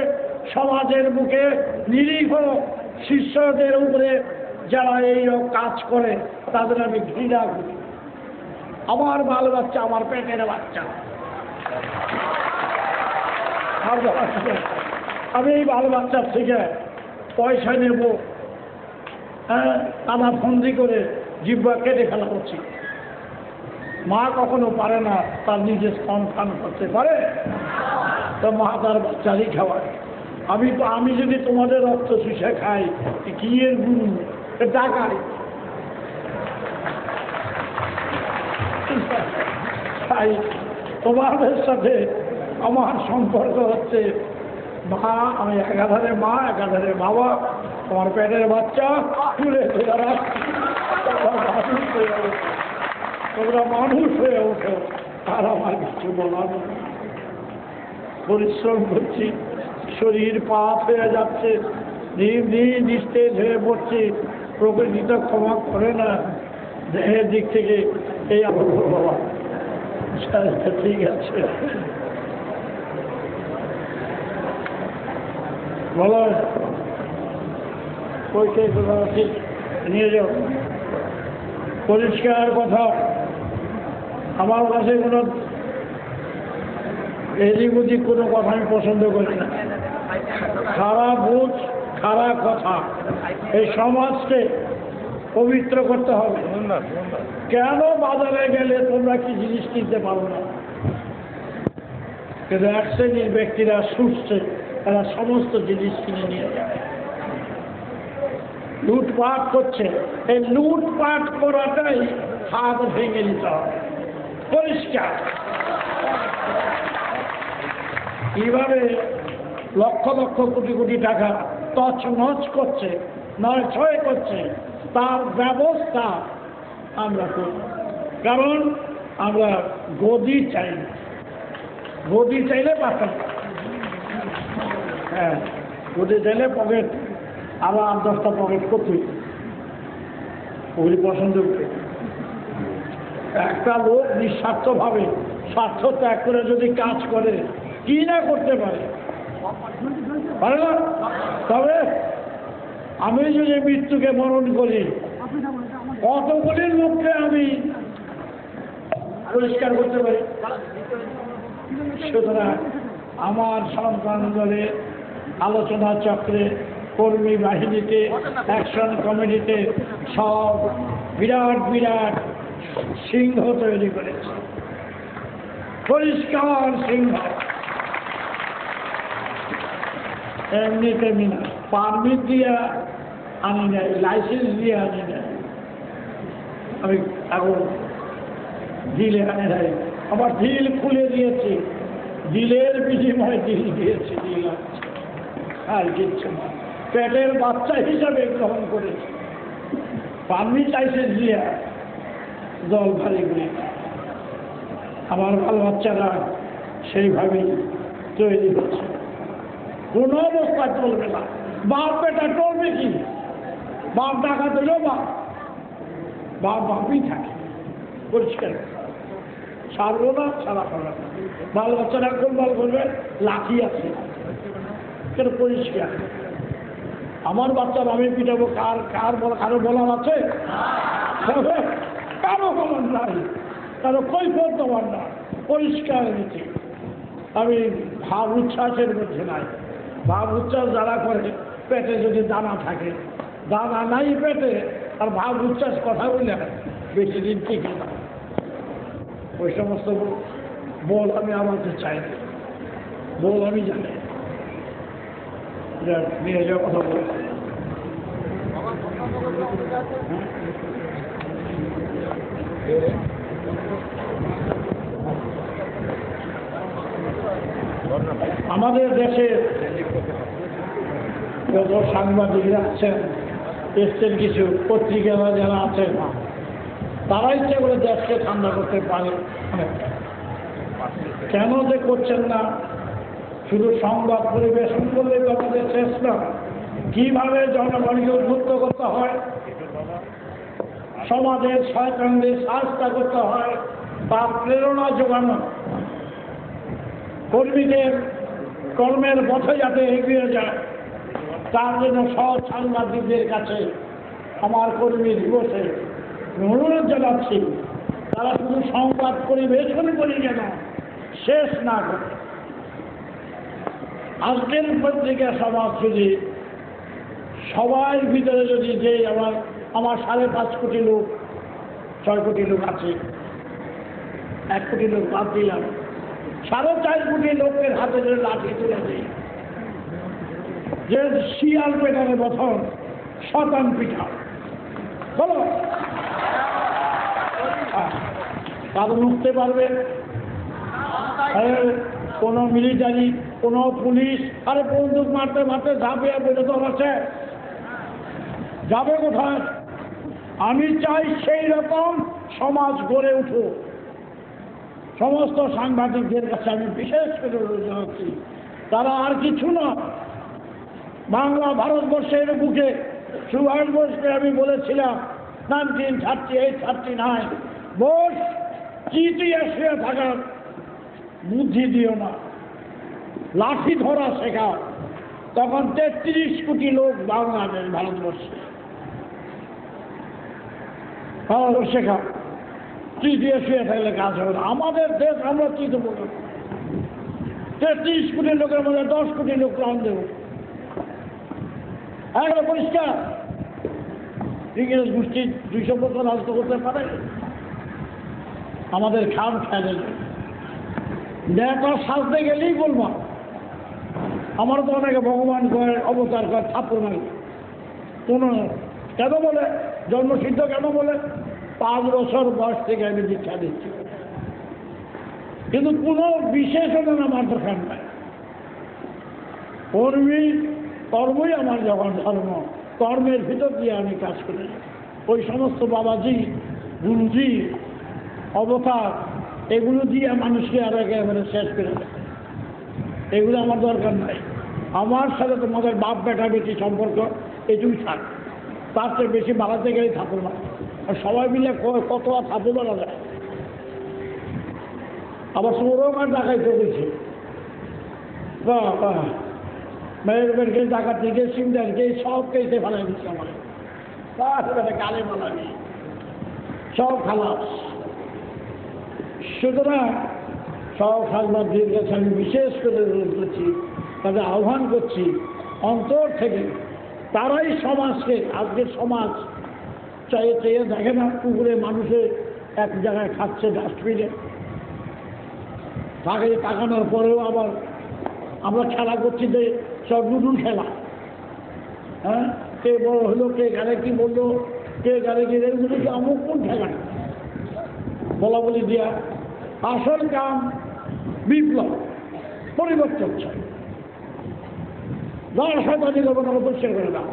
সমাজের মুখে নিরীহ শিষ্যদের উপরে যারা এই কাজ করে, তাদের আমি ঘৃণা করি। আমার বাল বাচ্চা, আমার পেটের বাচ্চা, আমি এই বাল বাচ্চার থেকে পয়সা নেব, হ্যাঁ, টানা ফন্দি করে জিহ্বা কেটে ফেলা করছি। মা কখনো পারে না তার নিজের স্তন করতে পারে, তো মা তার বাচ্চারই খাওয়ায়। আমি যদি তোমাদের রক্ত শুষে খাই, কি এর গুরু? ডাকাই। তাই তোমাদের সাথে আমার সম্পর্ক হচ্ছে মা, আমি একাধারে মা, একাধারে বাবা, তোমার পেটের বাচ্চা তুলে তোমরা মানুষ হয়ে ওঠো, আর আমার কিছু বলার নেই। পরিশ্রম করছি, শরীর পাপ হয়ে যাচ্ছে, দিন দিন স্টেজ হয়ে পড়ছি, প্রকৃতি তো ক্ষমা করে না। দেহের দিক থেকে এই আমার বাবা ঠিক আছে, বলো ওইকে ঠিক নিয়ে যাও। পরিষ্কার কথা, আমার কাছে কোনো এদিক ওদিক কোনো কথা আমি পছন্দ করি না। খারাপ বুঝ, খারাপ কথা এই সমাজকে পবিত্র করতে হবে। কেন বাজারে গেলে তোমরা কি জিনিস কিনতে পারো না? কিন্তু এক শ্রেণীর ব্যক্তিরা ছুটছে, তারা সমস্ত জিনিস কিনে নিয়ে যায়, লুটপাট করছে। এই লুটপাট করাটাই হাত ভেঙে দিতে হবে, পরিষ্কার। কিভাবে লক্ষ লক্ষ কোটি কোটি টাকা তছনছ করছে, নয় ছয় করছে, তার ব্যবস্থা আমরা করি। কারণ আমরা গদি চাই না, গদি চাইলে পাঠান, হ্যাঁ গদি চাইলে পকেট আরো 8-10টা পকেট করতে ওগুলি পছন্দ করে। একটা লোক নিঃস্বার্থভাবে স্বার্থ ত্যাগ করে যদি কাজ করে, কি না করতে পারে, পারে না? তবে আমি যদি মৃত্যুকে বরণ করি, কতগুলি লোককে আমি পরিষ্কার করতে পারি। সুতরাং আমার সন্তান দলে, আলোচনা চক্রে, কর্মী বাহিনীতে, অ্যাকশন কমিটিতে সব বিরাট বিরাট সিংহ তৈরি করেছে, পরিষ্কার সিংহ। এমনি তেমনি না, পারমিট দিয়ে আনি নাই, লাইসেন্স দিয়ে আনি নাই, আমি এখন ডিলে আনি নাই, আবার ডিল খুলে দিয়েছি, ডিলের বিনিময়ে ডিল দিয়েছি, ডিল আছে আর কিচ্ছু না। পেটের বাচ্চা হিসাবে গ্রহণ করেছি, পারমিট লাইসেন্স দিয়ে জল ভারী করে। আমার বাল বাচ্চারা সেইভাবেই তৈরি হচ্ছে, কোনো অবস্থায় চলবে না। বাপ বেটা চলবে কি? বাপ টাকা দিলেও বাপ বাপই থাকে, পরিষ্কার ছাড়বো না, ছাড়া পাবে না। বাল বাচ্চারা গোলমাল করবে, লাঠি আছে, কেন পরিষ্কার। আমার বাচ্চার আমি পিটাবো, কারো বলার আছে? কারো বলার নাই, কারো কৈফিয়ত দেওয়ার না, পরিষ্কার নীতি। আমি ভাব উচ্ছ্বাসের মধ্যে নাই। ভাব উচ্ছ্বাস যারা করে, পেটে যদি দানা থাকে, দানা নাই পেটে, আর ভাব উচ্ছ্বাস কথা বলে বেশি দিন টিকে না। ওই সমস্ত বল আমি আমাকে চাই না, বল আমি জানি নিয়ে যাওয়া কথা বলে। আমাদের দেশে যত সাংবাদিকরা আছেন, এসছেন কিছু পত্রিকারা যারা আছেন, তারা ইচ্ছে করে দেশকে ঠান্ডা করতে পারে। কেন যে করছেন না? শুধু সংবাদ পরিবেশন করলে তো আমাদের শেষ না, কিভাবে জনগণকে উদ্বুদ্ধ করতে হয়, সমাজের শয়তানদের সাহায্য করতে হয়, তার প্রেরণা যোগানো, কর্মীদের কর্মের পথে যাতে এগিয়ে যায়, তার জন্য সব সাংবাদিকদের কাছে আমার কর্মী দিবসে অনুরোধ জানাচ্ছি, তারা শুধু সংবাদ পরিবেশন করে যেন শেষ না করে। আজকের পত্রিকা সমাজ যদি সবার ভিতরে যদি যে আমার 5.5 কোটি লোক, 6 কোটি লোক আছে, 1 কোটি লোক বাদ দিলাম, 4.5 কোটি লোকের হাতে যদি লাঠি তুলে দিই, যে শিয়াল পেটারে বছর শতান পিঠা বলো, তাদের উঠতে পারবে? কোনো মিলিটারি, কোনো পুলিশ, আরে বন্দুক মারতে মারতে যাবে, বেরোতে পারছে, যাবে কোথায়? আমি চাই সেই রকম সমাজ গড়ে উঠুক। সমস্ত সাংবাদিকদের কাছে আমি বিশেষ করে অনুরোধ জানাচ্ছি, তারা আর কিছু না, বাংলা ভারতবর্ষের বুকে সুভাষ বোসকে আমি বলেছিলাম 1938-39 বোস চিটিয়ে শুয়ে থাকার বুদ্ধি দিও না, লাঠি ধরা শেখা। তখন 33 কোটি লোক বাংলাদেশ, ভারতবর্ষে শেখা, চিটিয়ে শুয়ে থাকলে কাজ হবে না। আমাদের দেশ, আমরা কি দেবো? 33 কোটি লোকের মধ্যে 10 কোটি লোক প্রাণ দেব, একবারে পরিষ্কার। ইংরেজ গোষ্ঠী 200 বছর রাজত্ব করতে পারে? আমাদের খান খেয়ালে নেতা সাজতে গেলেই বলবো, আমার তো অনেকে ভগবান করে অবতার করে ঠাকুর মারি কোনো কেন বলে জন্মসিদ্ধ কেন বলে 5 বছর বয়স থেকে আমি দীক্ষা দিচ্ছি, কিন্তু কোনো বিশেষণ আমার দরকার নাই। কর্মই আমার যখন ধর্ম, কর্মের ভিতর দিয়ে আমি কাজ করি। ওই সমস্ত বাবাজি গুরুজি অবতার এগুলো দিয়ে মানুষকে আর একেবারে শেষ করে দেয়, এগুলো আমার দরকার নাই। আমার সাথে তোমাদের বাপ বেটা বেটি সম্পর্ক এটুকুই থাক, তার চেয়ে বেশি বাড়াতে গেলেই ঠাকুর না। আর সবাই মিলে কত আর ঠাকুর বাড়া যায়। আবার সৌরমার ডাকাইতে গেছে, বাহ বাহ, মেয়েদেরকে ডাকাতিকে সিমদেরকে সব কেসে ফেলাই দিচ্ছে আমার, তারপরে গালে মালানি সব খালাস। সুতরাং সব সাংবাদিকদের কাছে আমি বিশেষ করে অনুরোধ করছি, তাদের আহ্বান করছি অন্তর থেকে, তারাই সমাজকে, আজকের সমাজ চাইয়ে চেয়ে দেখে না পুকুরে মানুষে এক জায়গায় খাচ্ছে ডাস্টবিনে, তাকে তাকানোর পরেও আবার আমরা খেলা করছি যে সব নতুন খেলা, হ্যাঁ, কে বড় হলো, কে গানে কি বললো, কে গানে কি, এগুলো কি আমুক কোন খেলা বলা বলি দিয়া। আসল কাম বিপ্লব, পরিবর্তন চাই। যারা শয়তানি করবো তারা পরিষ্কার করে দাও।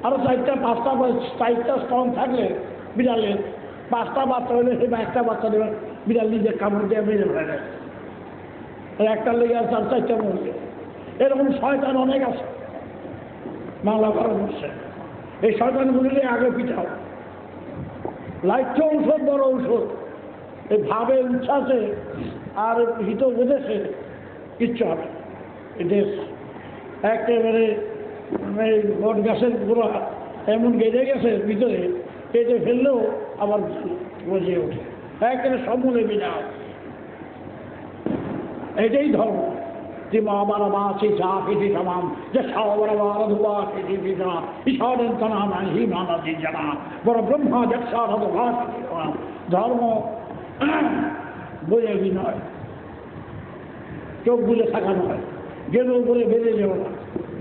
আরো 4টা স্তন থাকলে বিড়ালের 5টা বাচ্চা হলে সে 1টা বাচ্চা দেবে, বিড়াল নিজে কামড় দিয়ে মেরে ফেলে দেয়, একটা লেগে আছে আর 4টা মরছে। এরকম শয়তান অনেক আছে বাংলা ভারতবর্ষে। এই শয়তানগুলিকে আগে পিঠাও। লাইট ঔষধ, বড় ঔষধ। এই ভাবে উচ্ছ্বাসে আর হিত উপদেশে কিচ্ছু হবে। এই দেশ একেবারে এই বট গাছের গোড়া এমন গেঁজে গেছে ভিতরে, কেটে ফেললেও আবার গজিয়ে ওঠে, একেবারে সমূলে বিনাশ। এটাই ধর্ম। যে মা বারা মা সেই চা কেটে সমান যে সারা বারা ধোয়া কেটে দিতা ঈশ্বরের তানা নাই হি মানা যে জানা বড় ব্রহ্মা যক্ষার ভাস। ধর্ম বইয়াগি নয়, চোখ বুঝে থাকা নয়, গেলেও বলে বেড়ে যাও না।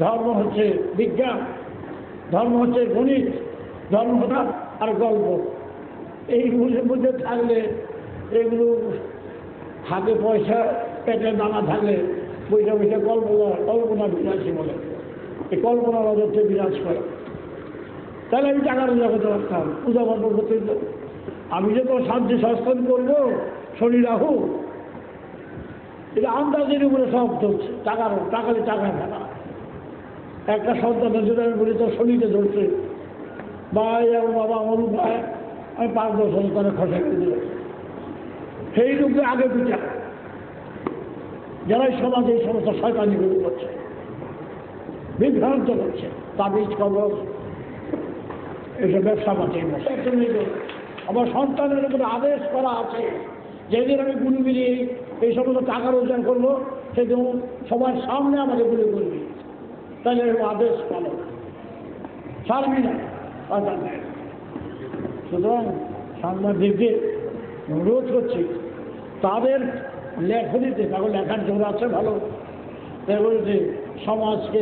ধর্ম হচ্ছে বিজ্ঞান, ধর্ম হচ্ছে গণিত, ধর্ম আর গল্প। এইগুলোর মধ্যে থাকলে এগুলো হাতে পয়সা পেটে দানা থাকলে বৈশা বৈশা কল্পনা বিরাজী বলে, এই কল্পনার অজত্বে বিরাজ করে। তাহলে আমি টাকা রোজা করতে পারতাম, পূজা পার্বণ করতে। আমি যে তো শান্তি সংস্থান করবো শনি রাহু, এটা আন্দাজের উপরে সব ধরছে। টাকালে টাকা ফেলা। একটা সন্তানের জন্য আমি বলি তো শনিতে ধরছে, বা আমার বাবা আমার উপায় আমি 5-10 সন্তানের খসা করে দিল। সেই রূপে আগে বিচার যারা সমাজে এই সমস্ত শয়তানিগুলো করছে, বিভ্রান্ত করছে, তাবিজ কবর এইসব ব্যবসা পাচ্ছে। আমার সন্তানের উপরে আদেশ করা আছে, যেদিন আমি গুলি মিলিয়ে এই সমস্ত টাকা রোজগার করবো সেদিন সবার সামনে আমাকে গুলি করবি, তাহলে আদেশ পালন ছাড়বি না। সুতরাং সাংবাদিকদের অনুরোধ করছি, তাদের লেখনীতে, তাদের লেখার জোর আছে ভালো, বলছে সমাজকে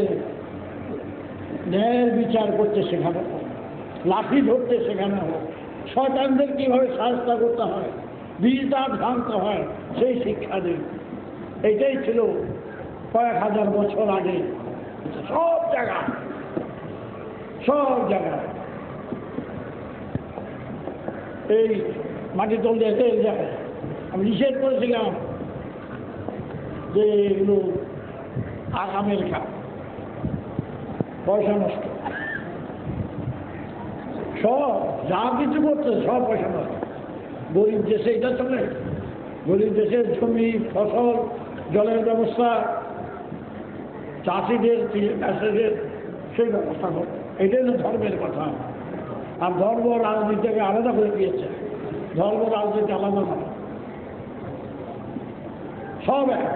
ন্যায়ের বিচার করতে শেখানো হোক, লাঠি ধরতে শেখানো হোক, শয়তানদের কীভাবে সাহায্য করতে হয়, বীজটা ভাঙতে হয়, সেই শিক্ষা দিন। এইটাই ছিল কয়েক হাজার বছর আগে সব জায়গায়। এই মাটি তল দিয়ে তেল যায়। আমি নিষেধ করেছিলাম যে এগুলো আগামের খা, পয়সা নষ্ট, সব যা কিছু করছে সব পয়সা নষ্ট। গরিব দেশে এটা চলে, গরিব দেশের জমি ফসল জলের ব্যবস্থা, চাষিদের চাষিদের সেই ব্যবস্থা করে। এটাই হলো ধর্মের কথা। আর ধর্ম রাজনীতিকে আলাদা করে দিয়েছে, ধর্ম রাজনীতি আলাদা নয়, সব এক।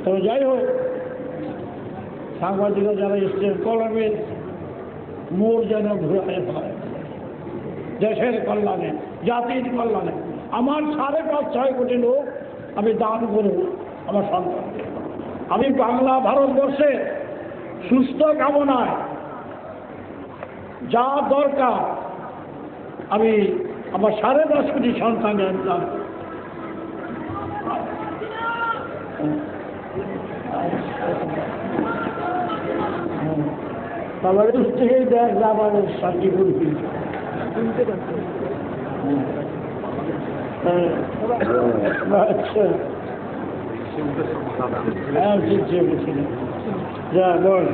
তো যাই হোক, সাংবাদিকরা যারা এসছেন কলমের মোড় যেন ঘুরে হয় দেশের কল্যাণে, জাতির কল্যাণে। আমার 5.5-6 কোটি লোক আমি দান করব আমার সন্তানকে। আমি বাংলা ভারতবর্ষে সুস্থ কামনায় যা দরকার আমি আমার 10.5 কোটি সন্তানের দান করব। তারপরে থেকেই দেখ আবার শান্তি করবি। আচ্ছা হ্যাঁ বুঝছি বুঝছি যা বল।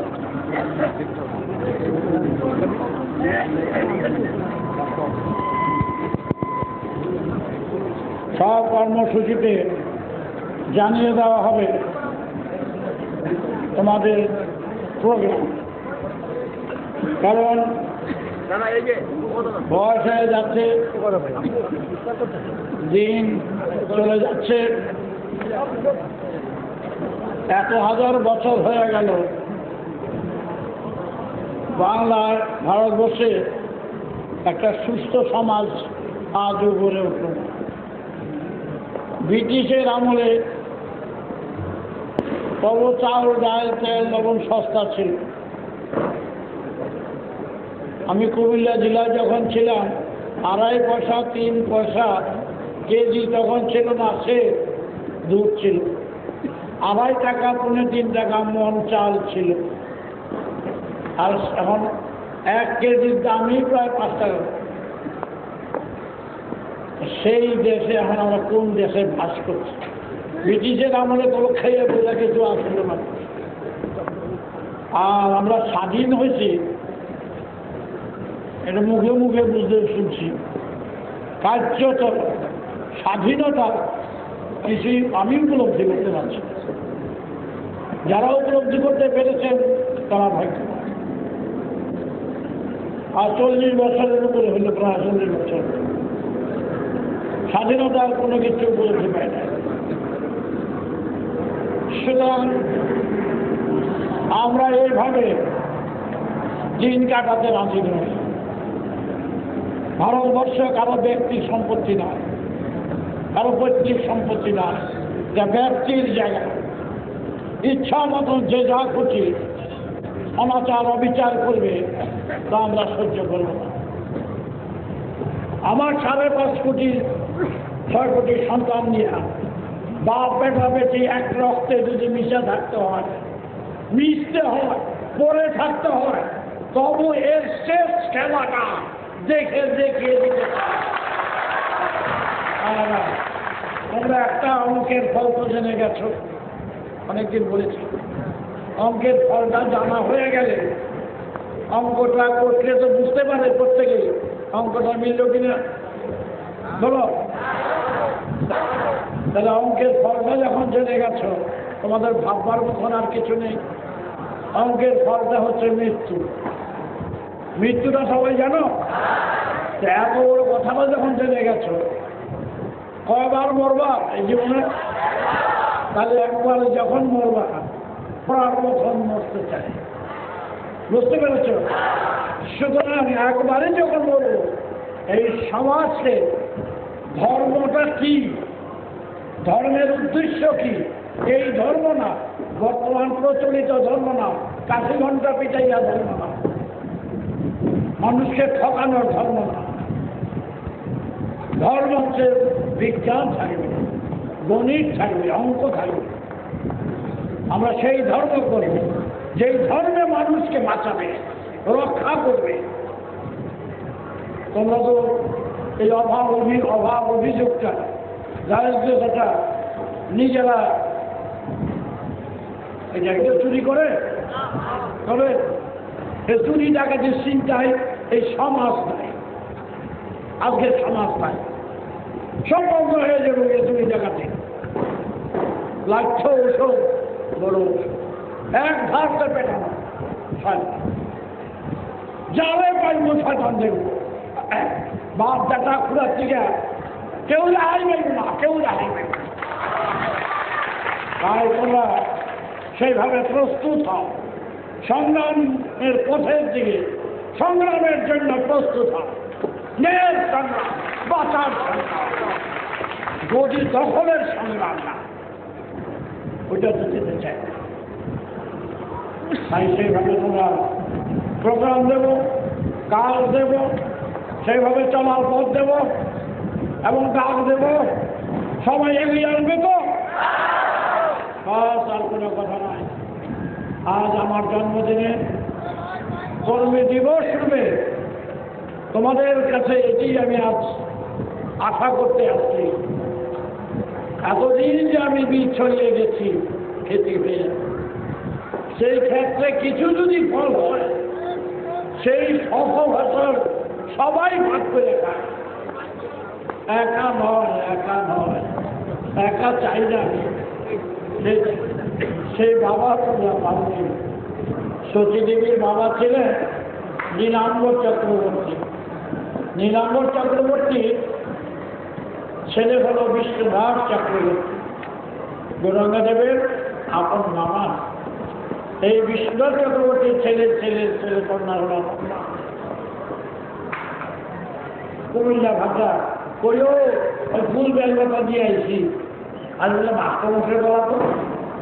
সব কর্মসূচিতে জানিয়ে দেওয়া হবে তোমাদের প্রোগ্রাম, কারণ বয়স হয়ে যাচ্ছে, দিন চলে যাচ্ছে, 1000 বছর হয়ে গেল বাংলার ভারতবর্ষে একটা সুস্থ সমাজ আজও গড়ে উঠল। ব্রিটিশের আমলে তবু চাল ডাল তেল লবণ সস্তা ছিল। আমি কুমিল্লা জেলায় যখন ছিলাম 2.5 পয়সা 3 পয়সা কেজি তখন ছিল না, সে দুধ ছিল 2.5 টাকা 3.5 টাকা মন চাল ছিল। আর এখন 1 কেজির দামই প্রায় 5 টাকা। সেই দেশে এখন আমরা কোন দেশে বাস করছি? ব্রিটিশের আমলে তো খেয়ে বোঝা কিছু আসছিল না। আর আমরা স্বাধীন হয়েছি এটা মুখে মুখে বুঝতে শুনছি, কার্যত স্বাধীনতা কিছুই আমি উপলব্ধি করতে পারছি। যারা উপলব্ধি করতে পেরেছেন তারা ভাগ্য। আর 40 বছরের উপরে হলো, প্রায় 40 বছর স্বাধীনতার কোনো কিছু উপলব্ধি পায় না। সুতরাং আমরা এইভাবে দিন কাটাতে রাজি নই। ভারতবর্ষ কারো ব্যক্তির সম্পত্তি নয়, কারো পৈতৃক সম্পত্তি নয়, যা ব্যক্তির জায়গা। ইচ্ছা মতন যে যা খুশি অনাচার অবিচার করবে তা আমরা সহ্য করব না। আমার 5.5 কোটি 6 কোটি সন্তান নিয়ে বাপ বেটা বেটি এক রক্তে যদি মিশে থাকতে হয়, মিশতে হয়, পরে থাকতে হয়, তবু এর শেষ খেলাটা দেখে দেখিয়ে দিতে পারে। তোমরা একটা অঙ্কের ফল তো জেনে গেছো, অনেকদিন বলেছি। অঙ্কের ফলটা জানা হয়ে গেলে অঙ্কটা করলে তো বুঝতে পারে প্রত্যেকেই অঙ্কটা মিলল কিনা, বলো। তাহলে অঙ্কের ফলটা যখন জেনে গেছো, তোমাদের ভাববার মতন আর কিছু নেই। অঙ্কের ফলটা হচ্ছে মৃত্যু। মৃত্যুটা সবাই জানো? এত বড় কথাটা যখন জেনে গেছো, কয়বার মরবা এই জীবনে? তাহলে একবার যখন মরবা মরার মতন মরতে চাই, বুঝতে পেরেছ? সুতরাং একবারে যখন মরব, এই সমাজকে ধর্মটা কি, ধর্মের উদ্দেশ্য কি, এই ধর্ম না, বর্তমান প্রচলিত ধর্ম না, কাশি ঘন্টা পিটাইয়া ধর্ম না, মানুষকে ঠকানোর ধর্ম না। ধর্ম হচ্ছে বিজ্ঞান থাকবে, গণিত থাকবে, অঙ্ক থাকবে। আমরা সেই ধর্ম করব যেই ধর্মে মানুষকে বাঁচাবে, রক্ষা করবে। তোমরা তো এই অভাব অভিযোগটা, দারিদ্রতা নিজেরা এই জায়গাটা চুরি করে, তবে এই চুরি ডাকাতির চিন্তায় এই সমাজ নাই, আজকে সমাজ নাই, সব বন্ধ হয়ে যাবে। এই চুরি ডাকাতি লাগছে ওষুধ, বড় এক ধারতে পেটানো যাবে পাইব শয়তান দেখব। বাপ বেটা খুঁড়ার থেকে কেউ রেহাই পাইব না, কেউ রেহাই পাইব না। তাই তোমরা সেইভাবে প্রস্তুত হও। সংগ্রামের পথের দিকে, সংগ্রামের জন্য প্রস্তুত হয়। ন্যায়ের সংগ্রাম, বাঁচার সংগ্রাম, গদি দখলের সংগ্রাম না, ওইটা তো যেতে চাই। তাই সেইভাবে তোমরা প্রোগ্রাম দেব, কাজ দেব, সেইভাবে চলার পথ দেব এবং ডাক দেব। সবাই এগিয়ে আসবে তো? বাস, আর কোনো কথা নয়। আজ আমার জন্মদিনে কর্মী দিবস রূপে তোমাদের কাছে এটি আমি আজ আশা করতে আসছি। এতদিন যে আমি বীজ ছড়িয়ে গেছি খেতে পেয়ে, সেই ক্ষেত্রে কিছু যদি ফল হয়, সেই সফলতার সবাই ভাগ করে খায়। একা নয়, একা নয়, একা চাই না। সেই বাবা তোমরা পাবনি। সতীদেবীর বাবা ছিলেন নীলাম্বর চক্রবর্তী। নীলাম্বর চক্রবর্তী ছেলে হল বিষ্ণুদাস চক্রবর্তী, গৌরাঙ্গাদেবের আপন মামা। এই বিষ্ণুদাস চক্রবর্তীর ছেলে কন্যা হল কুমিল্লা ভাষা কইও ওই ফুল বেলপাতা দিয়ে আইছি। আর বললাম মাস্টারমশাই বলা তো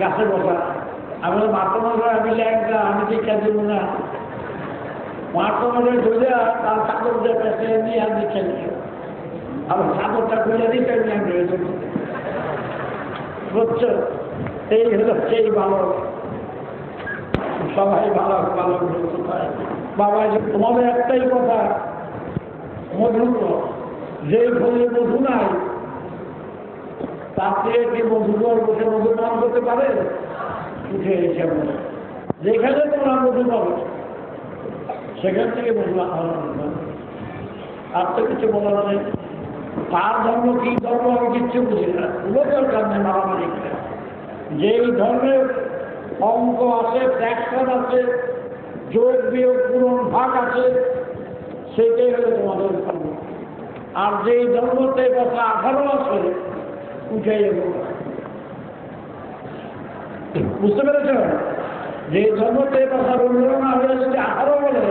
গাছে বসা। আমি বললাম মাস্টারমশাই আমি ল্যাংটা, আমি দীক্ষা দেব না। মাস্টারমশাই ধরে তার চাদর দিয়ে পেঁচে নিয়ে আর দীক্ষা দিল। আবার চাদরটা খুলে দিতে বুঝছ? এই হলো সেই বালক। সবাই বালক বালক বাবা, তোমাদের একটাই কথা, মধু যে ফুলে মধু নাই তার থেকে কি মধুকর বসে মধু পান করতে পারে? উঠে এসে বলে যেখানে তোমরা মধু পাবে সেখান থেকে মধু আহরণ করবে। আর তো কিছু বলার নেই। তার ধর্ম কি ধর্ম আমি কিচ্ছু বুঝি না, পুরো দরকার নেই মারামারি করে। যেই ধর্মের অঙ্ক আছে, ফ্র্যাকশন আছে, যোগ বিয়োগ পূরণ ভাগ আছে, সেইটাই হলো তোমাদের ধর্ম। আর যেই ধর্মতে কথা 18 আছে উঠে যাবো। বুঝতে পেরেছ? যে ধর্মতে কথা রবীন্দ্রনাথ হয়ে যদি 18 বলে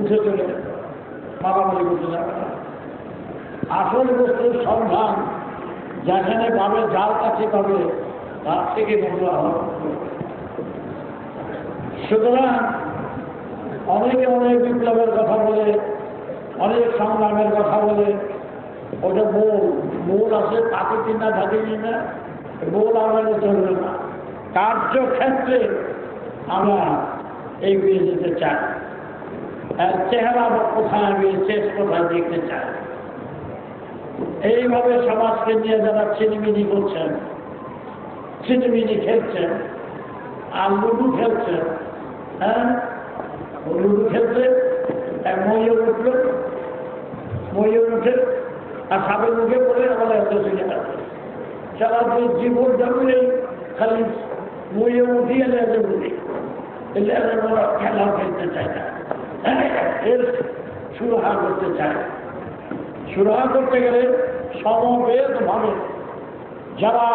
উঠে চলে যাবে, মারামারি করতে যাবে না। আসল বস্তুর সন্ধান যেখানে পাবে, যার কাছে পাবে, তার থেকে বন্ধু আহরণ করবে। সুতরাং অনেকে অনেক বিপ্লবের কথা বলে, অনেক সংগ্রামের কথা বলে, ওটা মূল আছে, তাকে কিনা থাকে কিনা মূল আমাদের চলবে না। কার্যক্ষেত্রে আমরা এগিয়ে যেতে চাই। চেহারা কোথায় আমি শেষ কোথায় দেখতে চাই। এইভাবে সমাজকে নিয়ে যারা ছিনিমিনি করছেন, ছিনিমিনি খেলছেন আর লুডু খেলছেন, হ্যাঁ লুডু খেলছে, ময়ূর উঠল, ময়ূর উঠে আর সাপের মুখে পড়ে আমাদের এত চলে গেছে। সারা জীবন জমিলেই খালি ময়ূর উঠিয়ে লেগে উঠি, খেলা খেলতে চায় না, এর সুরাহা করতে চায়। সুরাহা করতে গেলে সমবেত ভাবে যারা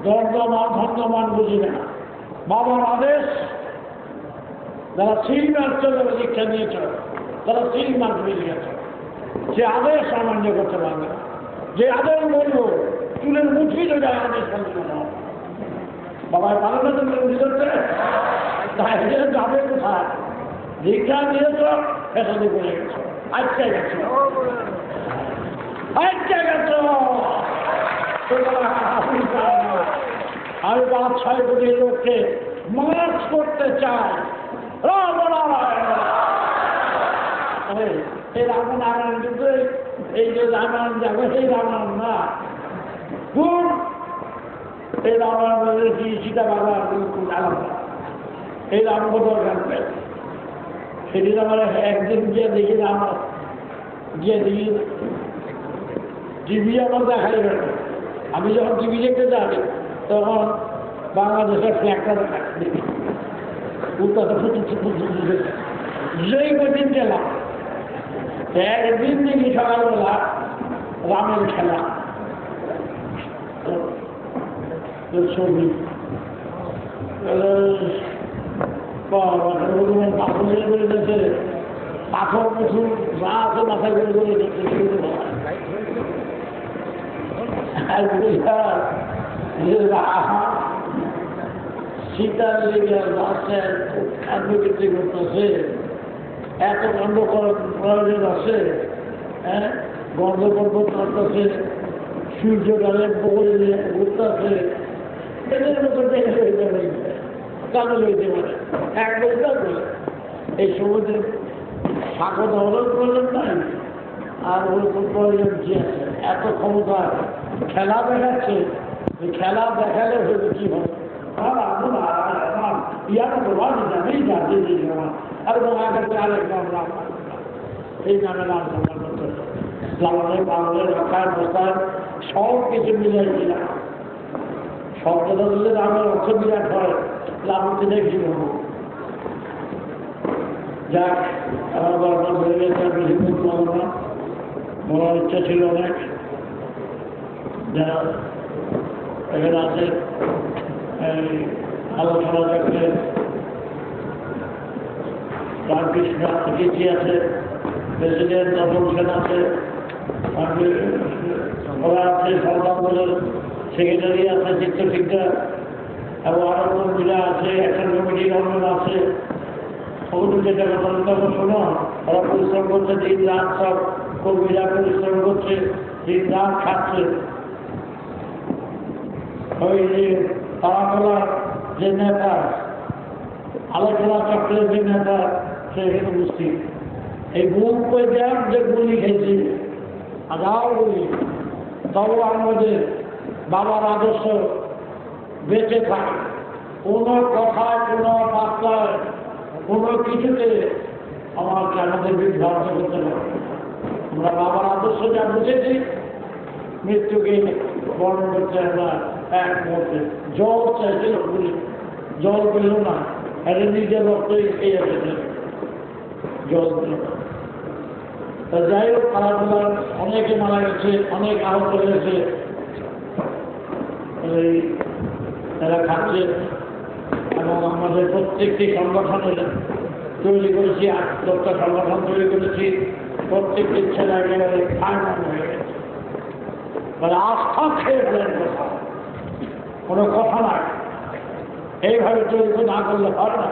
দণ্ডমান ধন্যমান বুঝি না, বাবার আদেশ, যারা সিল মারছে, যারা শিক্ষা নিয়েছ, তারা সিল মার্ক বেরিয়েছে, সে আদেশ অমান্য করতে পারবে না। যে আদেশ বলবো চুলের মুঠি যদি আদেশ বলতে না, বাবার পারে না তুমি মুঠি ধরতে, তাহলে যাবে কোথায়? দীক্ষা নিয়েছ, ফেসাদি বলে গেছ, আজকে গেছ, আজকে গেছ। আমি 5-6 কোটি লোককে মার্চ করতে চাই। এই রামনারায়ণ কিন্তু এই যে রামায়ণ যাবে সেই রামায়ণ না, কোন এই রামায়ণ কি সীতা বাবা আলাদা, এই রামভদ্র গান সেদিন আমার একদিন গিয়ে দেখি আমার গিয়ে দেখি টিভি আমার দেখাই গেল। আমি যখন টিভি দেখতে যাই তখন বাংলাদেশের ফ্ল্যাগটা দেখি উত্তর যেই কদিন গেলাম একদিন দেখি সকালবেলা রামের খেলা ছবি পাথর করে গেছে, পাথর মুসুর যা আছে মাথা করে গেছে। সীতার লেগে রাস্তায় খাদ্য বিক্রি করতেছে, এত গন্ধ করার প্রয়োজন আছে? হ্যাঁ, গন্ধ করতেছে, সূর্য ডালের পকড়ে নিয়ে ঘুরতেছে, এদের মতো দেখে হইতে পারে, কাগজ হইতে পারে, একদম কাগজ। এই সমুদ্রের স্বাগত হওয়ার প্রয়োজন নাই, আর ওর প্রয়োজন কি আছে? এত ক্ষমতা খেলা দেখাচ্ছে, খেলা দেখালে হয়তো কি হবে? ইয়াটা তো বাড়ি যাবেই যাচ্ছে, একদম আরেকদম এই নামে নাম সম্মান করতে লালনের পালনের রক্ষার প্রস্তাব সব কিছু মিলাই দিলাম। সব কথা বললে নামের অর্থ বিরাট হয়, লাভকে দেখি হবো। যাক, আমার বারবার ধরে গেছে, বেশি করতে হবে না, বলার ইচ্ছা ছিল অনেক। যারা এখানে আছে আলোচনা দেখবে, রামকৃষ্ণ অতিথি আছে, প্রেসিডেন্ট দর্শন সেন আছে, ওরা আছে, সরকার সেক্রেটারি আছে, চিত্রশিক্ষা এবং আরো কর্মীরা আছে, অ্যাকশন কমিটির অন্য আছে। ওগুলো যেটা কথা শোনো, ওরা পরিশ্রম করছে দিন রাত, সব কর্মীরা পরিশ্রম করছে, দিন রাত খাচ্ছে। ওই যে তারাতলার যে নেতা, আলোচনা চক্রের যে নেতা, সে এখানে উপস্থিত। এই বুক করে দেওয়ার যে গুলি খেয়েছি, আদাও গুলি, তবু আমাদের বাবার আদর্শ বেঁচে থাকে। কোনো কথায়, কোনো বার্তায়, কোনো কিছুতে আমাদের বিভ্রান্ত করতে পারে। আমরা বাবার আদর্শ যা বুঝেছি, মৃত্যুকে বরণ করতে আমরা এক মুহূর্তে। জল চাইছিল গুলি, জল পেল না, এটা নিজের রক্তই খেয়ে গেছে, জল পেল না। তা যাই হোক, খেলাধুলার অনেকে মারা গেছে, অনেক আহত হয়েছে, তারা খাচ্ছে। এবং আমাদের প্রত্যেকটি সংগঠনের তৈরি করেছি, 8-10টা সংগঠন তৈরি করেছি, প্রত্যেকটি ছেলে একেবারে ফাইনাল হয়ে গেছে, মানে আস্থা খেয়ে ফেলেন, কথা কোনো কথা নাই। এইভাবে তৈরি না করলে হয় না।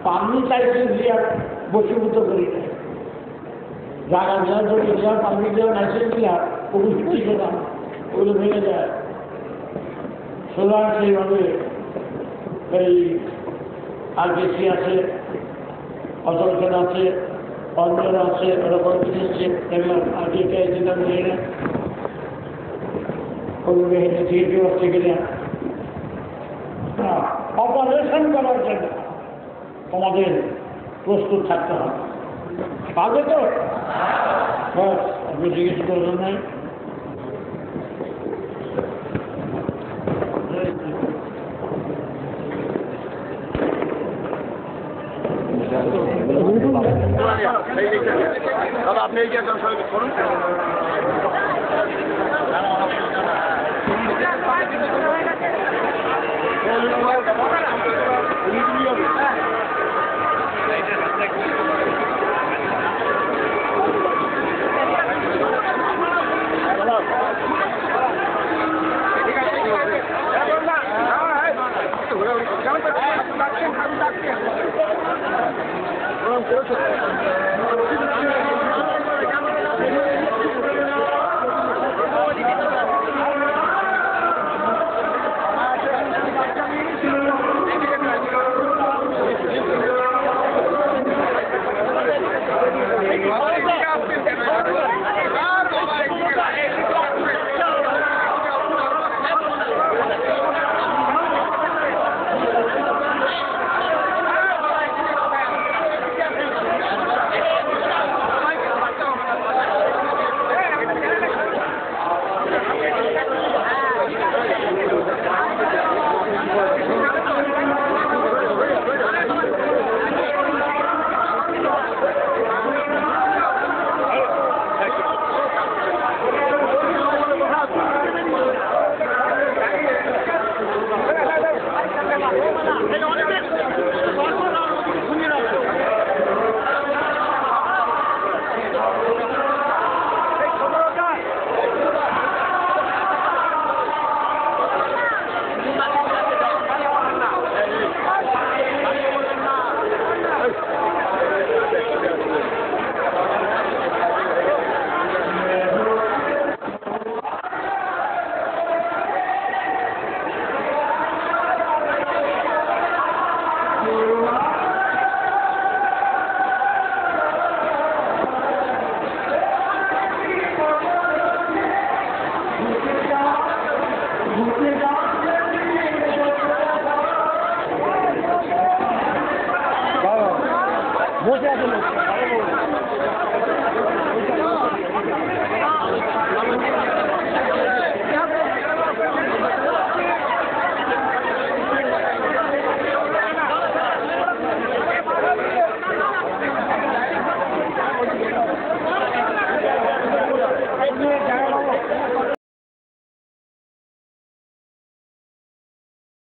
পাবলিক চাইছে দিয়ে বসীভূত করি না, জায়গা দেওয়ার জন্য দিলাম, পাবলিক দেওয়ার লাইসেন্স দিলাম, ওগুলো ঠিক না, ওগুলো ভেঙে যায়। সুতরাং সেইভাবে এই আরকেসি আছে, অচল সেন আছে, অন্যরা আছে, ওরকম দিচ্ছে আগে দিলাম নিয়ে না, ওগুলো হেঁটে থিয়েটার হচ্ছে কিনা অপারেশন করার জন্য আমাদের প্রস্তুত থাকতে হবে। পাবে তো? বাস, আপনি জিজ্ঞেস করবেন নাই। আপনি এই করুন। বসে আছেন